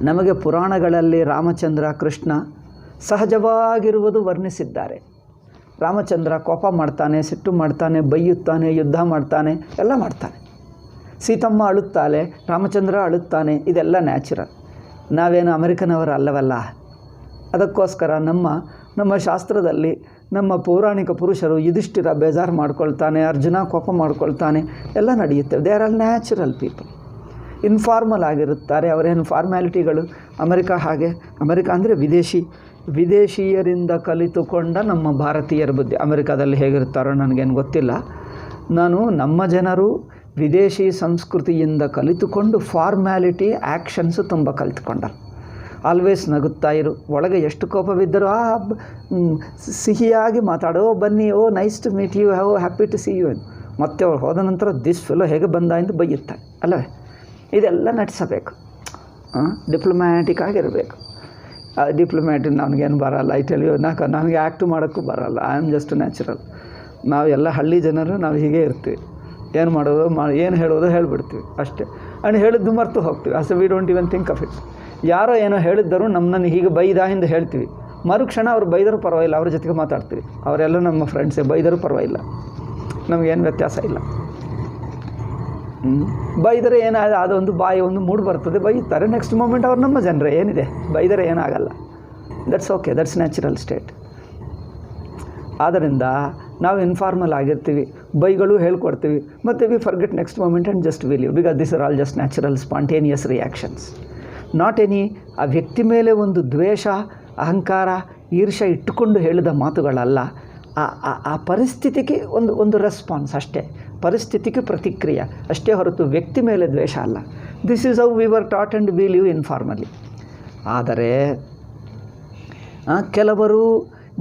ನಮಗೆ ಪುರಾಣಗಳಲ್ಲಿ ರಾಮಚಂದ್ರ, ಕೃಷ್ಣ ಸಹಜವಾಗಿರುವುದು ವರ್ಣಿಸಿದ್ದಾರೆ. ರಾಮಚಂದ್ರ ಕೋಪ ಮಾಡ್ತಾನೆ, ಸಿಟ್ಟು ಮಾಡ್ತಾನೆ, ಬೈಯುತ್ತಾನೆ, ಯುದ್ಧ ಮಾಡ್ತಾನೆ, ಎಲ್ಲ ಮಾಡ್ತಾನೆ. ಸೀತಮ್ಮ ಅಳುತ್ತಾಳೆ, ರಾಮಚಂದ್ರ ಅಳುತ್ತಾನೆ, ಇದೆಲ್ಲ ನ್ಯಾಚುರಲ್. ನಾವೇನು ಅಮೆರಿಕನವರು ಅಲ್ಲವಲ್ಲ. ಅದಕ್ಕೋಸ್ಕರ ನಮ್ಮ ಶಾಸ್ತ್ರದಲ್ಲಿ ನಮ್ಮ ಪೌರಾಣಿಕ ಪುರುಷರು ಯುಧಿಷ್ಠಿರ ಬೇಜಾರು ಮಾಡ್ಕೊಳ್ತಾನೆ, ಅರ್ಜುನ ಕೋಪ ಮಾಡ್ಕೊಳ್ತಾನೆ, ಎಲ್ಲ ನಡೆಯುತ್ತೆ. They are all natural people. Informal ಆಗಿರುತ್ತಾರೆ. ಅವರೇನು ಫಾರ್ಮ್ಯಾಲಿಟಿಗಳು. ಅಮೆರಿಕ ಅಂದರೆ ವಿದೇಶೀಯರಿಂದ ಕಲಿತುಕೊಂಡ ನಮ್ಮ ಭಾರತೀಯರ ಬುದ್ಧಿ. ಅಮೆರಿಕಾದಲ್ಲಿ ಹೇಗಿರ್ತಾರೋ ನನಗೇನು ಗೊತ್ತಿಲ್ಲ. ನಮ್ಮ ಜನರು ವಿದೇಶಿ ಸಂಸ್ಕೃತಿಯಿಂದ ಕಲಿತುಕೊಂಡು ಫಾರ್ಮ್ಯಾಲಿಟಿ, ಆ್ಯಕ್ಷನ್ಸು ತುಂಬ ಕಲಿತುಕೊಂಡರು. ಆಲ್ವೇಸ್ ನಗುತ್ತಾ ಇರು, ಒಳಗೆ ಎಷ್ಟು ಕೋಪವಿದ್ದರೂ ಸಿಹಿಯಾಗಿ ಮಾತಾಡೋ, ಬನ್ನಿ, oh nice to meet you, have happy to see you. ಮತ್ತೆ ಅವ್ರು ಹೋದ ನಂತರ ದಿಸ್ ಫೆಲೋ ಹೇಗೆ ಬಂದ ಎಂದು ಬೈಯುತ್ತಾರೆ, ಅಲ್ಲವೇ? ಇದೆಲ್ಲ ನಡೆಸಬೇಕು, ಡಿಪ್ಲೊಮ್ಯಾಟಿಕ್ ಆಗಿರಬೇಕು. ಡಿಪ್ಲೊಮ್ಯಾಟಿಕ್ ನನಗೇನು ಬರಲ್ಲ, ನನಗೆ ಆ್ಯಕ್ಟ್ ಮಾಡೋಕ್ಕೂ ಬರಲ್ಲ. I am just natural. ನಾವೆಲ್ಲ ಹಳ್ಳಿ ಜನರು, ನಾವು ಹೀಗೆ ಇರ್ತೀವಿ. ಏನು ಮಾಡೋದು, ಏನು ಹೇಳೋದು ಹೇಳಿಬಿಡ್ತೀವಿ ಅಷ್ಟೇ. ಆ್ಯಂಡ್ ಹೇಳಿದ್ದು ಮರ್ತು ಹೋಗ್ತೀವಿ. Us we don't even think of it. ಯಾರೋ ಏನೋ ಹೇಳಿದ್ದರು, ನಮ್ಮನ್ನು ಹೀಗೆ ಬೈದ ಎಂದು ಹೇಳ್ತೀವಿ. ಮರುಕ್ಷಣ ಅವ್ರು ಬೈದರೂ ಪರವಾಗಿಲ್ಲ, ಅವ್ರ ಜೊತೆಗೆ ಮಾತಾಡ್ತೀವಿ. ಅವರೆಲ್ಲ ನಮ್ಮ ಫ್ರೆಂಡ್ಸೇ, ಬೈದರೂ ಪರವಾಗಿಲ್ಲ, ನಮಗೇನು ವ್ಯತ್ಯಾಸ ಇಲ್ಲ. ಬೈದರೆ ಅದೊಂದು ಬಾಯಿ ಒಂದು ಮೂಡ್ ಬರ್ತದೆ, ಬೈಯುತ್ತಾರೆ. ನೆಕ್ಸ್ಟ್ ಮೂಮೆಂಟ್ ಅವ್ರು ನಮ್ಮ ಜನರೇ, ಏನಿದೆ, ಬೈದರೆ ಏನಾಗಲ್ಲ. That's okay, that's natural state. ಆದ್ದರಿಂದ ನಾವು ಇನ್ಫಾರ್ಮಲ್ ಆಗಿರ್ತೀವಿ, ಬೈಗಳು ಹೇಳ್ಕೊಡ್ತೀವಿ, ಮತ್ತು we forget next moment and just will you, because this are all just natural spontaneous reactions. Not any ಆ ವ್ಯಕ್ತಿ ಮೇಲೆ ಒಂದು ದ್ವೇಷ, ಅಹಂಕಾರ, ಈರ್ಷ್ಯ ಇಟ್ಟುಕೊಂಡು ಹೇಳಿದ ಮಾತುಗಳಲ್ಲ. ಆ ಪರಿಸ್ಥಿತಿಗೆ ಒಂದು ರೆಸ್ಪಾನ್ಸ್ ಅಷ್ಟೇ, ಪರಿಸ್ಥಿತಿಗೆ ಪ್ರತಿಕ್ರಿಯೆ ಅಷ್ಟೇ ಹೊರತು ವ್ಯಕ್ತಿ ಮೇಲೆ ದ್ವೇಷ ಅಲ್ಲ. This is how we were taught and we live informally. ಆದರೆ ಕೆಲವರು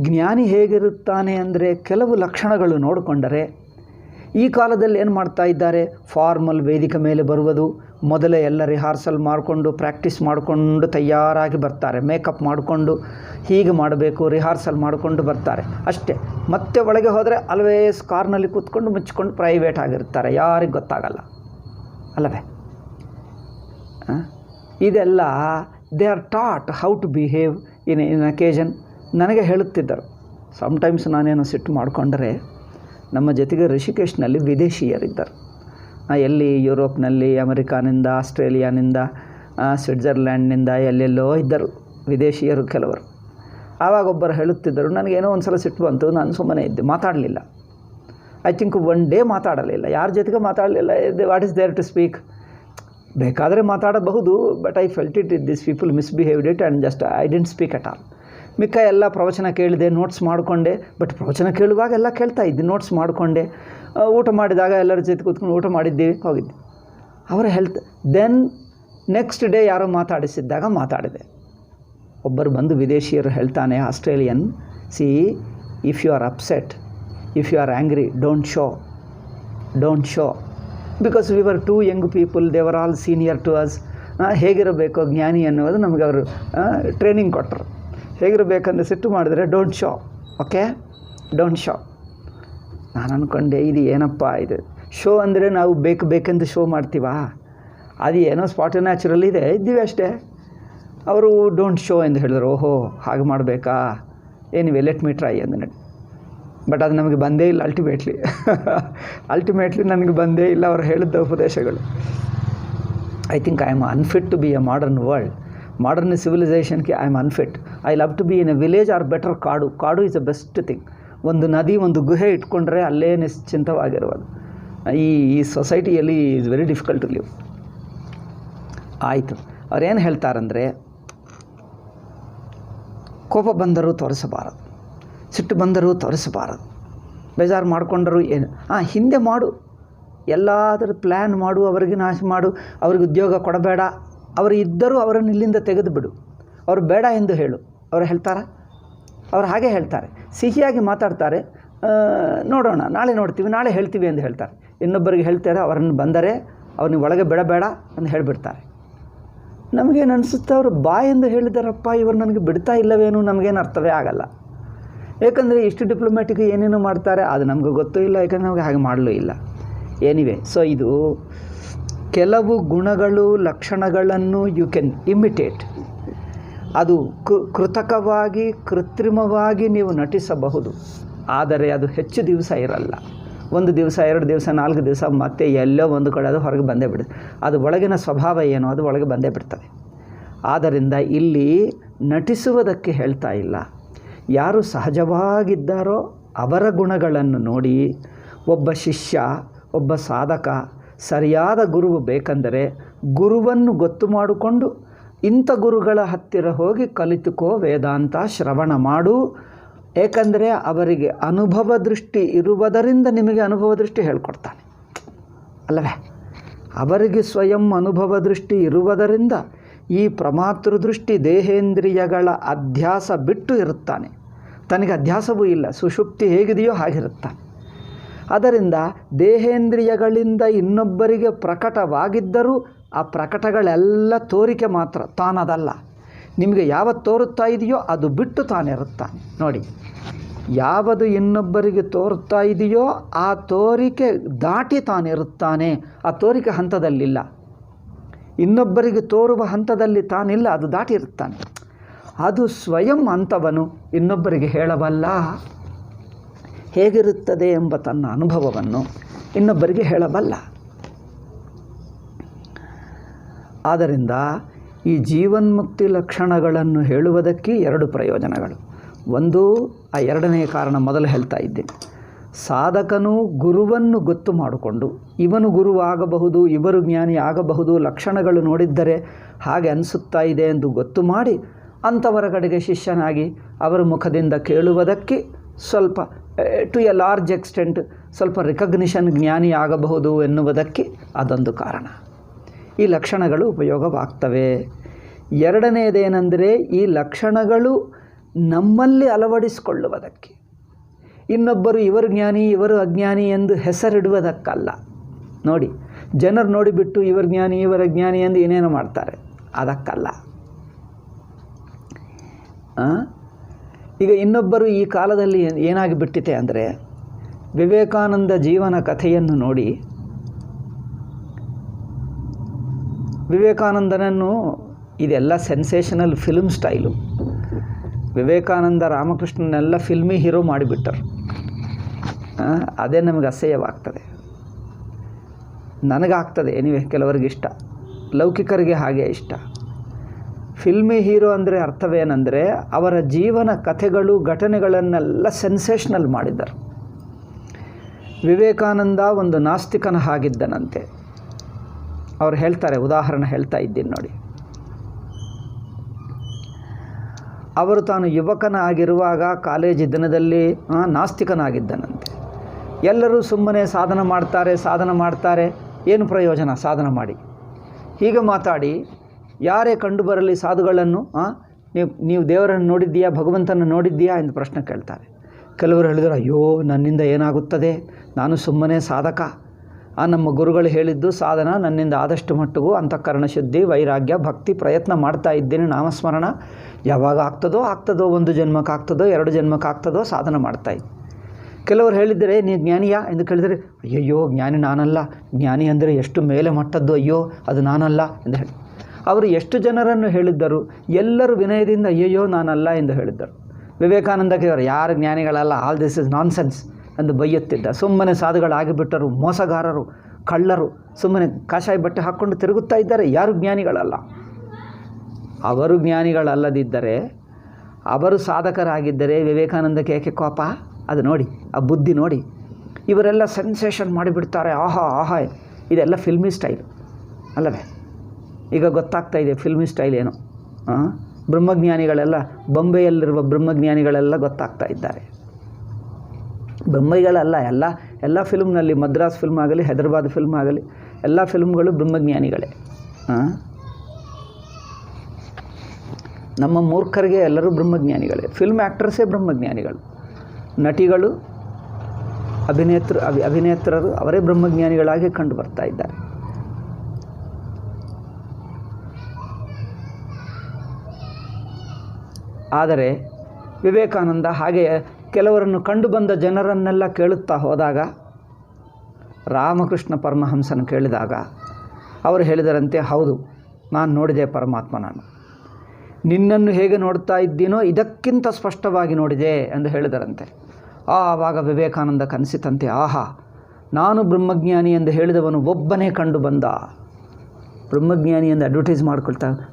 ಜ್ಞಾನಿ ಹೇಗಿರುತ್ತಾನೆ ಅಂದರೆ, ಕೆಲವು ಲಕ್ಷಣಗಳು ನೋಡಿಕೊಂಡರೆ ಈ ಕಾಲದಲ್ಲಿ ಏನು ಮಾಡ್ತಾ ಇದ್ದಾರೆ, ಫಾರ್ಮಲ್ ವೇದಿಕೆ ಮೇಲೆ ಬರುವುದು, ಮೊದಲೇ ಎಲ್ಲ ರಿಹಾರ್ಸಲ್ ಮಾಡಿಕೊಂಡು ಪ್ರಾಕ್ಟೀಸ್ ಮಾಡಿಕೊಂಡು ತಯಾರಾಗಿ ಬರ್ತಾರೆ. ಮೇಕಪ್ ಮಾಡಿಕೊಂಡು ಹೀಗೆ ಮಾಡಬೇಕು, ರಿಹಾರ್ಸಲ್ ಮಾಡಿಕೊಂಡು ಬರ್ತಾರೆ ಅಷ್ಟೇ. ಮತ್ತೆ ಒಳಗೆ ಹೋದರೆ ಆಲ್ವೇಸ್ ಕಾರ್ನಲ್ಲಿ ಕೂತ್ಕೊಂಡು ಮುಚ್ಚಿಕೊಂಡು ಪ್ರೈವೇಟ್ ಆಗಿರ್ತಾರೆ, ಯಾರಿಗೆ ಗೊತ್ತಾಗಲ್ಲ, ಅಲ್ಲವೇ? ಇದೆಲ್ಲ they are taught how to behave in occasion. ನನಗೆ ಹೇಳುತ್ತಿದ್ದರು, ಸಮ್ಟೈಮ್ಸ್ ನಾನೇನು ಸಿಟ್ಟು ಮಾಡಿಕೊಂಡರೆ, ನಮ್ಮ ಜೊತೆಗೆ ಋಷಿಕೇಶ್ನಲ್ಲಿ ವಿದೇಶಿಯರಿದ್ದರು. ಎಲ್ಲಿ ಯುರೋಪ್ನಲ್ಲಿ, ಅಮೆರಿಕಾನಿಂದ, ಆಸ್ಟ್ರೇಲಿಯಾನಿಂದ, ಸ್ವಿಟ್ಜರ್ಲ್ಯಾಂಡ್ನಿಂದ ಎಲ್ಲೆಲ್ಲೋ ಇದ್ದರು ವಿದೇಶಿಯರು ಕೆಲವರು. ಆವಾಗ ಒಬ್ಬರು ಹೇಳುತ್ತಿದ್ದರು, ನನಗೇನೋ ಒಂದು ಸಲ ಸಿಟ್ಟು ಬಂತು, ನಾನು ಸುಮ್ಮನೆ ಇದ್ದೆ, ಮಾತಾಡಲಿಲ್ಲ. ಐ ಥಿಂಕ್ ಒನ್ ಡೇ ಮಾತಾಡಲಿಲ್ಲ, ಯಾರ ಜೊತೆಗೆ ಮಾತಾಡಲಿಲ್ಲ. What is there to speak? ಬೇಕಾದರೆ ಮಾತಾಡಬಹುದು, but I felt it this people misbehaved it and just I didn't speak at all. ಮಿಕ್ಕ ಎಲ್ಲ ಪ್ರವಚನ ಕೇಳಿದೆ, ನೋಟ್ಸ್ ಮಾಡಿಕೊಂಡೆ. ಬಟ್ ಪ್ರವಚನ ಕೇಳುವಾಗ ಎಲ್ಲ ಕೇಳ್ತಾ ಇದ್ದೆ, ನೋಟ್ಸ್ ಮಾಡಿಕೊಂಡೆ. ಊಟ ಮಾಡಿದಾಗ ಎಲ್ಲರ ಜೊತೆ ಕೂತ್ಕೊಂಡು ಊಟ ಮಾಡಿದ್ದೀವಿ, ಹೋಗಿದ್ದೆ. ಅವರ ಹೆಲ್ತ್. ದೆನ್ ನೆಕ್ಸ್ಟ್ ಡೇ ಯಾರೋ ಮಾತಾಡಿಸಿದ್ದಾಗ ಮಾತಾಡಿದೆ. ಒಬ್ಬರು ಬಂದು ವಿದೇಶಿಯರು ಹೇಳ್ತಾನೆ, Australian, see if you are upset, if you are angry, don't show because we were too young people, they were all senior to us. ಹೇಗಿರಬೇಕು ಜ್ಞಾನಿ ಅನ್ನೋದು ನಮಗೆ ಅವರು ಟ್ರೈನಿಂಗ್ ಕೊಟ್ಟರು. ಹೇಗಿರಬೇಕಂದ್ರೆ ಸಿಟ್ಟು ಮಾಡಿದರೆ don't show, okay, don't show. ನಾನು ಅಂದ್ಕೊಂಡೆ, ಇದು ಏನಪ್ಪ ಇದು ಶೋ ಅಂದರೆ ನಾವು ಬೇಕೆಂದು ಶೋ ಮಾಡ್ತೀವಾ? ಅದು ಏನೋ ಸ್ಪಾಟ್ ನ್ಯಾಚುರಲ್ ಇದ್ದೀವಿ ಅಷ್ಟೇ. ಅವರು ಡೋಂಟ್ ಶೋ ಎಂದು ಹೇಳಿದ್ರು. ಓಹೋ, ಹಾಗೆ ಮಾಡಬೇಕಾ? ಏನಿವೆ, ಲೆಟ್ ಮೀ ಟ್ರೈ ಅಂದ. ಬಟ್ ಅದು ನಮಗೆ ಬಂದೇ ಇಲ್ಲ. ಅಲ್ಟಿಮೇಟ್ಲಿ ನನಗೆ ಬಂದೇ ಇಲ್ಲ ಅವರು ಹೇಳಿದ್ದ ಉಪದೇಶಗಳು. I think I am unfit to be a modern world. Modern ಸಿವಿಲೈಸೇಷನ್ಗೆ I am unfit. I love to be in a village or better ಕಾಡು. ಕಾಡು ಇಸ್ ದ ಬೆಸ್ಟ್ ಥಿಂಗ್. ಒಂದು ನದಿ, ಒಂದು ಗುಹೆ ಇಟ್ಕೊಂಡ್ರೆ ಅಲ್ಲೇ ನಿಶ್ಚಿಂತವಾಗಿರುವುದು. ಈ ಸೊಸೈಟಿಯಲ್ಲಿ is very difficult to live. ಆಯಿತು, ಅವ್ರೇನು ಹೇಳ್ತಾರಂದರೆ, ಕೋಪ ಬಂದರೂ ತೋರಿಸಬಾರದು, ಸಿಟ್ಟು ಬಂದರೂ ತೋರಿಸಬಾರದು, ಬೇಜಾರು ಮಾಡಿಕೊಂಡರೂ ಏನು ಹಿಂದೆ ಮಾಡು, ಎಲ್ಲಾದರೂ ಪ್ಲ್ಯಾನ್ ಮಾಡು, ಅವರಿಗೆ ನಾಶ ಮಾಡು, ಅವ್ರಿಗೆ ಉದ್ಯೋಗ ಕೊಡಬೇಡ, ಅವರು ಇದ್ದರೂ ಅವರನ್ನು ಇಲ್ಲಿಂದ ತೆಗೆದು ಬಿಡು, ಅವರು ಬೇಡ ಎಂದು ಹೇಳು. ಅವರು ಹೇಳ್ತಾರ? ಅವ್ರು ಹಾಗೆ ಹೇಳ್ತಾರೆ, ಸಿಹಿಯಾಗಿ ಮಾತಾಡ್ತಾರೆ. ನೋಡೋಣ, ನಾಳೆ ನೋಡ್ತೀವಿ, ನಾಳೆ ಹೇಳ್ತೀವಿ ಎಂದು ಹೇಳ್ತಾರೆ. ಇನ್ನೊಬ್ಬರಿಗೆ ಹೇಳ್ತಾರೆ, ಅವರನ್ನು ಬಂದರೆ ಅವ್ರನ್ನ ಒಳಗೆ ಬಿಡಬೇಡ ಅಂತ ಹೇಳಿಬಿಡ್ತಾರೆ. ನಮಗೇನು ಅನಿಸುತ್ತೆ, ಅವರು ಬಾಯಿಂದ ಹೇಳಿದಾರಪ್ಪ, ಇವರು ನನಗೆ ಬಿಡ್ತಾ ಇಲ್ಲವೇನು, ನಮಗೇನು ಅರ್ಥವೇ ಆಗಲ್ಲ. ಏಕೆಂದರೆ ಇಷ್ಟು ಡಿಪ್ಲೊಮ್ಯಾಟಿಕ್ ಏನೇನು ಮಾಡ್ತಾರೆ ಅದು ನಮಗೆ ಗೊತ್ತೂ ಇಲ್ಲ, ಯಾಕಂದರೆ ನಮಗೆ ಹಾಗೆ ಮಾಡಲೂ ಇಲ್ಲ. ಎನಿವೆ, ಸೊ ಇದು ಕೆಲವು ಗುಣಗಳು, ಲಕ್ಷಣಗಳನ್ನು ಯು ಕ್ಯಾನ್ ಇಮಿಟೇಟ್. ಅದು ಕೃತಕವಾಗಿ, ಕೃತ್ರಿಮವಾಗಿ ನೀವು ನಟಿಸಬಹುದು, ಆದರೆ ಅದು ಹೆಚ್ಚು ದಿವಸ ಇರಲ್ಲ. 1 ದಿವಸ, 2 ದಿವಸ, 4 ದಿವಸ, ಮತ್ತೆ ಎಲ್ಲೋ ಒಂದು ಕಡೆ ಅದು ಹೊರಗೆ ಬಂದೇ ಬಿಡುತ್ತೆ. ಅದು ಒಳಗಿನ ಸ್ವಭಾವ ಏನೋ ಅದು ಒಳಗೆ ಬಂದೇ ಬಿಡ್ತದೆ. ಆದ್ದರಿಂದ ಇಲ್ಲಿ ನಟಿಸುವುದಕ್ಕೆ ಹೇಳ್ತಾ ಇಲ್ಲ. ಯಾರು ಸಹಜವಾಗಿದ್ದಾರೋ ಅವರ ಗುಣಗಳನ್ನು ನೋಡಿ ಒಬ್ಬ ಶಿಷ್ಯ, ಒಬ್ಬ ಸಾಧಕ, ಸರಿಯಾದ ಗುರುವು ಬೇಕೆಂದರೆ ಗುರುವನ್ನು ಗೊತ್ತು ಮಾಡಿಕೊಂಡು ಇಂಥ ಗುರುಗಳ ಹತ್ತಿರ ಹೋಗಿ ಕಲಿತುಕೋ, ವೇದಾಂತ ಶ್ರವಣ ಮಾಡು. ಏಕೆಂದರೆ ಅವರಿಗೆ ಅನುಭವ ದೃಷ್ಟಿ ಇರುವುದರಿಂದ ನಿಮಗೆ ಅನುಭವ ದೃಷ್ಟಿ ಹೇಳ್ಕೊಡ್ತಾನೆ ಅಲ್ಲವೇ? ಅವರಿಗೆ ಸ್ವಯಂ ಅನುಭವ ದೃಷ್ಟಿ ಇರುವುದರಿಂದ ಈ ಪ್ರಮಾತೃ ದೃಷ್ಟಿ ದೇಹೇಂದ್ರಿಯಗಳ ಅಧ್ಯಾಸ ಬಿಟ್ಟು ಇರುತ್ತಾನೆ. ತನಗೆ ಅಧ್ಯಾಸವೂ ಇಲ್ಲ, ಸುಷುಪ್ತಿ ಹೇಗಿದೆಯೋ ಹಾಗಿರುತ್ತಾನೆ. ಅದರಿಂದ ದೇಹೇಂದ್ರಿಯಗಳಿಂದ ಇನ್ನೊಬ್ಬರಿಗೆ ಪ್ರಕಟವಾಗಿದ್ದರೂ ಆ ಪ್ರಕಟಗಳೆಲ್ಲ ತೋರಿಕೆ ಮಾತ್ರ, ತಾನದಲ್ಲ. ನಿಮಗೆ ಯಾವತ್ತು ತೋರುತ್ತಾ ಇದೆಯೋ ಅದು ಬಿಟ್ಟು ತಾನಿರುತ್ತಾನೆ. ನೋಡಿ, ಯಾವುದು ಇನ್ನೊಬ್ಬರಿಗೆ ತೋರುತ್ತಾ ಇದೆಯೋ ಆ ತೋರಿಕೆ ದಾಟಿ ತಾನಿರುತ್ತಾನೆ. ಆ ತೋರಿಕೆ ಹಂತದಲ್ಲಿಲ್ಲ, ಇನ್ನೊಬ್ಬರಿಗೆ ತೋರುವ ಹಂತದಲ್ಲಿ ತಾನಿಲ್ಲ, ಅದು ದಾಟಿರುತ್ತಾನೆ. ಅದು ಸ್ವಯಂ ಅಂಥವನು ಇನ್ನೊಬ್ಬರಿಗೆ ಹೇಳಬಲ್ಲ. ಹೇಗಿರುತ್ತದೆ ಎಂಬ ತನ್ನ ಅನುಭವವನ್ನು ಇನ್ನೊಬ್ಬರಿಗೆ ಹೇಳಬಲ್ಲ. ಆದ್ದರಿಂದ ಈ ಜೀವನ್ಮುಕ್ತಿ ಲಕ್ಷಣಗಳನ್ನು ಹೇಳುವುದಕ್ಕೆ 2 ಪ್ರಯೋಜನಗಳು. ಒಂದು, ಆ 2ನೇ ಕಾರಣ ಮೊದಲು ಹೇಳ್ತಾ ಇದ್ದೇನೆ. ಸಾಧಕನು ಗುರುವನ್ನು ಗೊತ್ತು ಮಾಡಿಕೊಂಡು ಇವನು ಗುರು ಆಗಬಹುದು, ಇವರು ಜ್ಞಾನಿ ಆಗಬಹುದು, ಲಕ್ಷಣಗಳು ನೋಡಿದ್ದರೆ ಹಾಗೆ ಅನಿಸುತ್ತಾ ಇದೆ ಎಂದು ಗೊತ್ತು ಮಾಡಿ ಅಂಥವರ ಕಡೆಗೆ ಶಿಷ್ಯನಾಗಿ ಅವರ ಮುಖದಿಂದ ಕೇಳುವುದಕ್ಕೆ ಸ್ವಲ್ಪ ಟು ಎ ಲಾರ್ಜ್ ಎಕ್ಸ್ಟೆಂಟ್ ಸ್ವಲ್ಪ ರಿಕಗ್ನಿಷನ್ ಜ್ಞಾನಿ ಆಗಬಹುದು ಎನ್ನುವುದಕ್ಕೆ ಅದೊಂದು ಕಾರಣ. ಈ ಲಕ್ಷಣಗಳು ಉಪಯೋಗವಾಗ್ತವೆ. 2ನೇದೇನೆಂದರೆ ಈ ಲಕ್ಷಣಗಳು ನಮ್ಮಲ್ಲಿ ಅಳವಡಿಸಿಕೊಳ್ಳುವುದಕ್ಕೆ, ಇನ್ನೊಬ್ಬರು ಇವರು ಜ್ಞಾನಿ ಇವರು ಅಜ್ಞಾನಿ ಎಂದು ಹೆಸರಿಡುವುದಕ್ಕಲ್ಲ. ನೋಡಿ, ಜನರು ನೋಡಿಬಿಟ್ಟು ಇವರು ಜ್ಞಾನಿ ಇವರ ಜ್ಞಾನಿ ಎಂದು ಏನೇನು ಮಾಡ್ತಾರೆ, ಅದಕ್ಕಲ್ಲ. ಈಗ ಇನ್ನೊಬ್ಬರು ಈ ಕಾಲದಲ್ಲಿ ಏನಾಗಿಬಿಟ್ಟಿದೆ ಅಂದರೆ, ವಿವೇಕಾನಂದ ಜೀವನ ಕಥೆಯನ್ನು ನೋಡಿ, ವಿವೇಕಾನಂದನನ್ನು ಇದೆಲ್ಲ ಸೆನ್ಸೇಷನಲ್ ಫಿಲ್ಮ್ ಸ್ಟೈಲು. ವಿವೇಕಾನಂದ ರಾಮಕೃಷ್ಣನೆಲ್ಲ ಫಿಲ್ಮಿ ಹೀರೋ ಮಾಡಿಬಿಟ್ಟರು. ಅದೇ ನಮಗೆ ಅಸಹ್ಯವಾಗ್ತದೆ, ನನಗಾಗ್ತದೆ. ಎನಿವೆ, ಕೆಲವರಿಗೆ ಇಷ್ಟ, ಲೌಕಿಕರಿಗೆ ಹಾಗೆ ಇಷ್ಟ. ಫಿಲ್ಮಿ ಹೀರೋ ಅಂದರೆ ಅರ್ಥವೇನೆಂದರೆ ಅವರ ಜೀವನ ಕಥೆಗಳು ಘಟನೆಗಳನ್ನೆಲ್ಲ ಸೆನ್ಸೇಷನಲ್ ಮಾಡಿದ್ದರು. ವಿವೇಕಾನಂದ ಒಂದು ನಾಸ್ತಿಕನ ಹಾಗಿದ್ದನಂತೆ. ಅವ್ರು ಹೇಳ್ತಾರೆ, ಉದಾಹರಣೆ ಹೇಳ್ತಾ ಇದ್ದೀನಿ ನೋಡಿ. ಅವರು ತಾನು ಯುವಕನಾಗಿರುವಾಗ ಕಾಲೇಜು ದಿನದಲ್ಲಿ ನಾಸ್ತಿಕನಾಗಿದ್ದನಂತೆ. ಎಲ್ಲರೂ ಸುಮ್ಮನೆ ಸಾಧನ ಮಾಡ್ತಾರೆ, ಏನು ಪ್ರಯೋಜನ ಸಾಧನ ಮಾಡಿ, ಹೀಗೆ ಮಾತಾಡಿ ಯಾರೇ ಕಂಡು ಬರಲಿ ಸಾಧುಗಳನ್ನು, ನೀವು ದೇವರನ್ನು ನೋಡಿದ್ದೀಯಾ, ಭಗವಂತನ ನೋಡಿದ್ದೀಯಾ ಎಂದು ಪ್ರಶ್ನೆ ಕೇಳ್ತಾರೆ. ಕೆಲವರು ಹೇಳಿದರು, ಅಯ್ಯೋ ನನ್ನಿಂದ ಏನಾಗುತ್ತದೆ, ನಾನು ಸುಮ್ಮನೆ ಸಾಧಕ, ನಮ್ಮ ಗುರುಗಳು ಹೇಳಿದ್ದು ಸಾಧನ, ನನ್ನಿಂದ ಆದಷ್ಟು ಮಟ್ಟಿಗೂ ಅಂತಃಕರಣ ಶುದ್ಧಿ, ವೈರಾಗ್ಯ, ಭಕ್ತಿ ಪ್ರಯತ್ನ ಮಾಡ್ತಾ ಇದ್ದೀನಿ, ನಾಮಸ್ಮರಣ ಯಾವಾಗ ಆಗ್ತದೋ 1 ಜನ್ಮಕ್ಕೆ ಆಗ್ತದೋ 2 ಜನ್ಮಕ್ಕೆ ಆಗ್ತದೋ ಸಾಧನ ಮಾಡ್ತಾಯಿದ್ದೆ. ಕೆಲವರು ಹೇಳಿದರೆ, ನೀವು ಜ್ಞಾನಿಯಾ ಎಂದು ಕೇಳಿದರೆ, ಅಯ್ಯಯ್ಯೋ ಜ್ಞಾನಿ ನಾನಲ್ಲ, ಜ್ಞಾನಿ ಅಂದರೆ ಎಷ್ಟು ಮೇಲೆ ಮಟ್ಟದ್ದು, ಅಯ್ಯೋ ಅದು ನಾನಲ್ಲ ಎಂದು ಹೇಳಿ. ಅವರು ಎಷ್ಟು ಜನರನ್ನು ಹೇಳಿದ್ದರು, ಎಲ್ಲರೂ ವಿನಯದಿಂದ ಅಯ್ಯಯ್ಯೋ ನಾನಲ್ಲ ಎಂದು ಹೇಳಿದ್ದರು. ವಿವೇಕಾನಂದಕ್ಕೆ ಅವರು ಯಾರು ಜ್ಞಾನಿಗಳಲ್ಲ, ಆಲ್ ದಿಸ್ ಇಸ್ ನಾನ್ಸೆನ್ಸ್ ಎಂದು ಬೈಯುತ್ತಿದ್ದ. ಸುಮ್ಮನೆ ಸಾಧುಗಳಾಗಿಬಿಟ್ಟರು, ಮೋಸಗಾರರು, ಕಳ್ಳರು, ಸುಮ್ಮನೆ ಕಾಷಾಯ ಬಟ್ಟೆ ಹಾಕ್ಕೊಂಡು ತಿರುಗುತ್ತಾ ಇದ್ದಾರೆ, ಯಾರು ಜ್ಞಾನಿಗಳಲ್ಲ. ಅವರು ಜ್ಞಾನಿಗಳಲ್ಲದಿದ್ದರೆ ಅವರು ಸಾಧಕರಾಗಿದ್ದರೆ ವಿವೇಕಾನಂದಕ್ಕೆ ಏಕೆ ಕೋಪ? ಅದು ನೋಡಿ, ಆ ಬುದ್ಧಿ ನೋಡಿ. ಇವರೆಲ್ಲ ಸೆನ್ಸೇಷನ್ ಮಾಡಿಬಿಡ್ತಾರೆ, ಆಹಾ ಆಹಾ, ಇದೆಲ್ಲ ಫಿಲ್ಮಿ ಸ್ಟೈಲ್ ಅಲ್ಲವೇ? ಈಗ ಗೊತ್ತಾಗ್ತಾ ಇದೆ ಫಿಲ್ಮಿ ಸ್ಟೈಲ್ ಏನು. ಬ್ರಹ್ಮಜ್ಞಾನಿಗಳೆಲ್ಲ, ಬೊಂಬೆಯಲ್ಲಿರುವ ಬ್ರಹ್ಮಜ್ಞಾನಿಗಳೆಲ್ಲ ಗೊತ್ತಾಗ್ತಾ ಇದ್ದಾರೆ. ಬೊಂಬೆಗಳಲ್ಲ, ಎಲ್ಲ ಫಿಲ್ಮ್ನಲ್ಲಿ, ಮದ್ರಾಸ್ ಫಿಲ್ಮ್ ಆಗಲಿ, ಹೈದರಾಬಾದ್ ಫಿಲ್ಮ್ ಆಗಲಿ, ಎಲ್ಲ ಫಿಲ್ಮ್ಗಳು ಬ್ರಹ್ಮಜ್ಞಾನಿಗಳೇ. ನಮ್ಮ ಮೂರ್ಖರಿಗೆ ಎಲ್ಲರೂ ಬ್ರಹ್ಮಜ್ಞಾನಿಗಳೇ. ಫಿಲ್ಮ್ ಆ್ಯಕ್ಟರ್ಸೇ ಬ್ರಹ್ಮಜ್ಞಾನಿಗಳು, ನಟಿಗಳು, ಅಭಿನೇತ್ರರು ಅವರೇ ಬ್ರಹ್ಮಜ್ಞಾನಿಗಳಾಗಿ ಕಂಡು ಬರ್ತಾ ಇದ್ದಾರೆ. ಆದರೆ ವಿವೇಕಾನಂದ ಹಾಗೆ ಕೆಲವರನ್ನು ಕಂಡು ಬಂದ ಜನರನ್ನೆಲ್ಲ ಕೇಳುತ್ತಾ ಹೋದಾಗ, ರಾಮಕೃಷ್ಣ ಪರಮಹಂಸನ ಕೇಳಿದಾಗ ಅವರು ಹೇಳಿದರಂತೆ, ಹೌದು, ನಾನು ನೋಡಿದೆ ಪರಮಾತ್ಮ, ನಾನು ನಿನ್ನನ್ನು ಹೇಗೆ ನೋಡ್ತಾ ಇದ್ದೀನೋ ಇದಕ್ಕಿಂತ ಸ್ಪಷ್ಟವಾಗಿ ನೋಡಿದೆ ಎಂದು ಹೇಳಿದರಂತೆ. ಆವಾಗ ವಿವೇಕಾನಂದ ಕನಸಿತಂತೆ, ಆಹಾ, ನಾನು ಬ್ರಹ್ಮಜ್ಞಾನಿ ಎಂದು ಹೇಳಿದವನು ಒಬ್ಬನೇ ಕಂಡು ಬಂದ. ಬ್ರಹ್ಮಜ್ಞಾನಿ ಎಂದು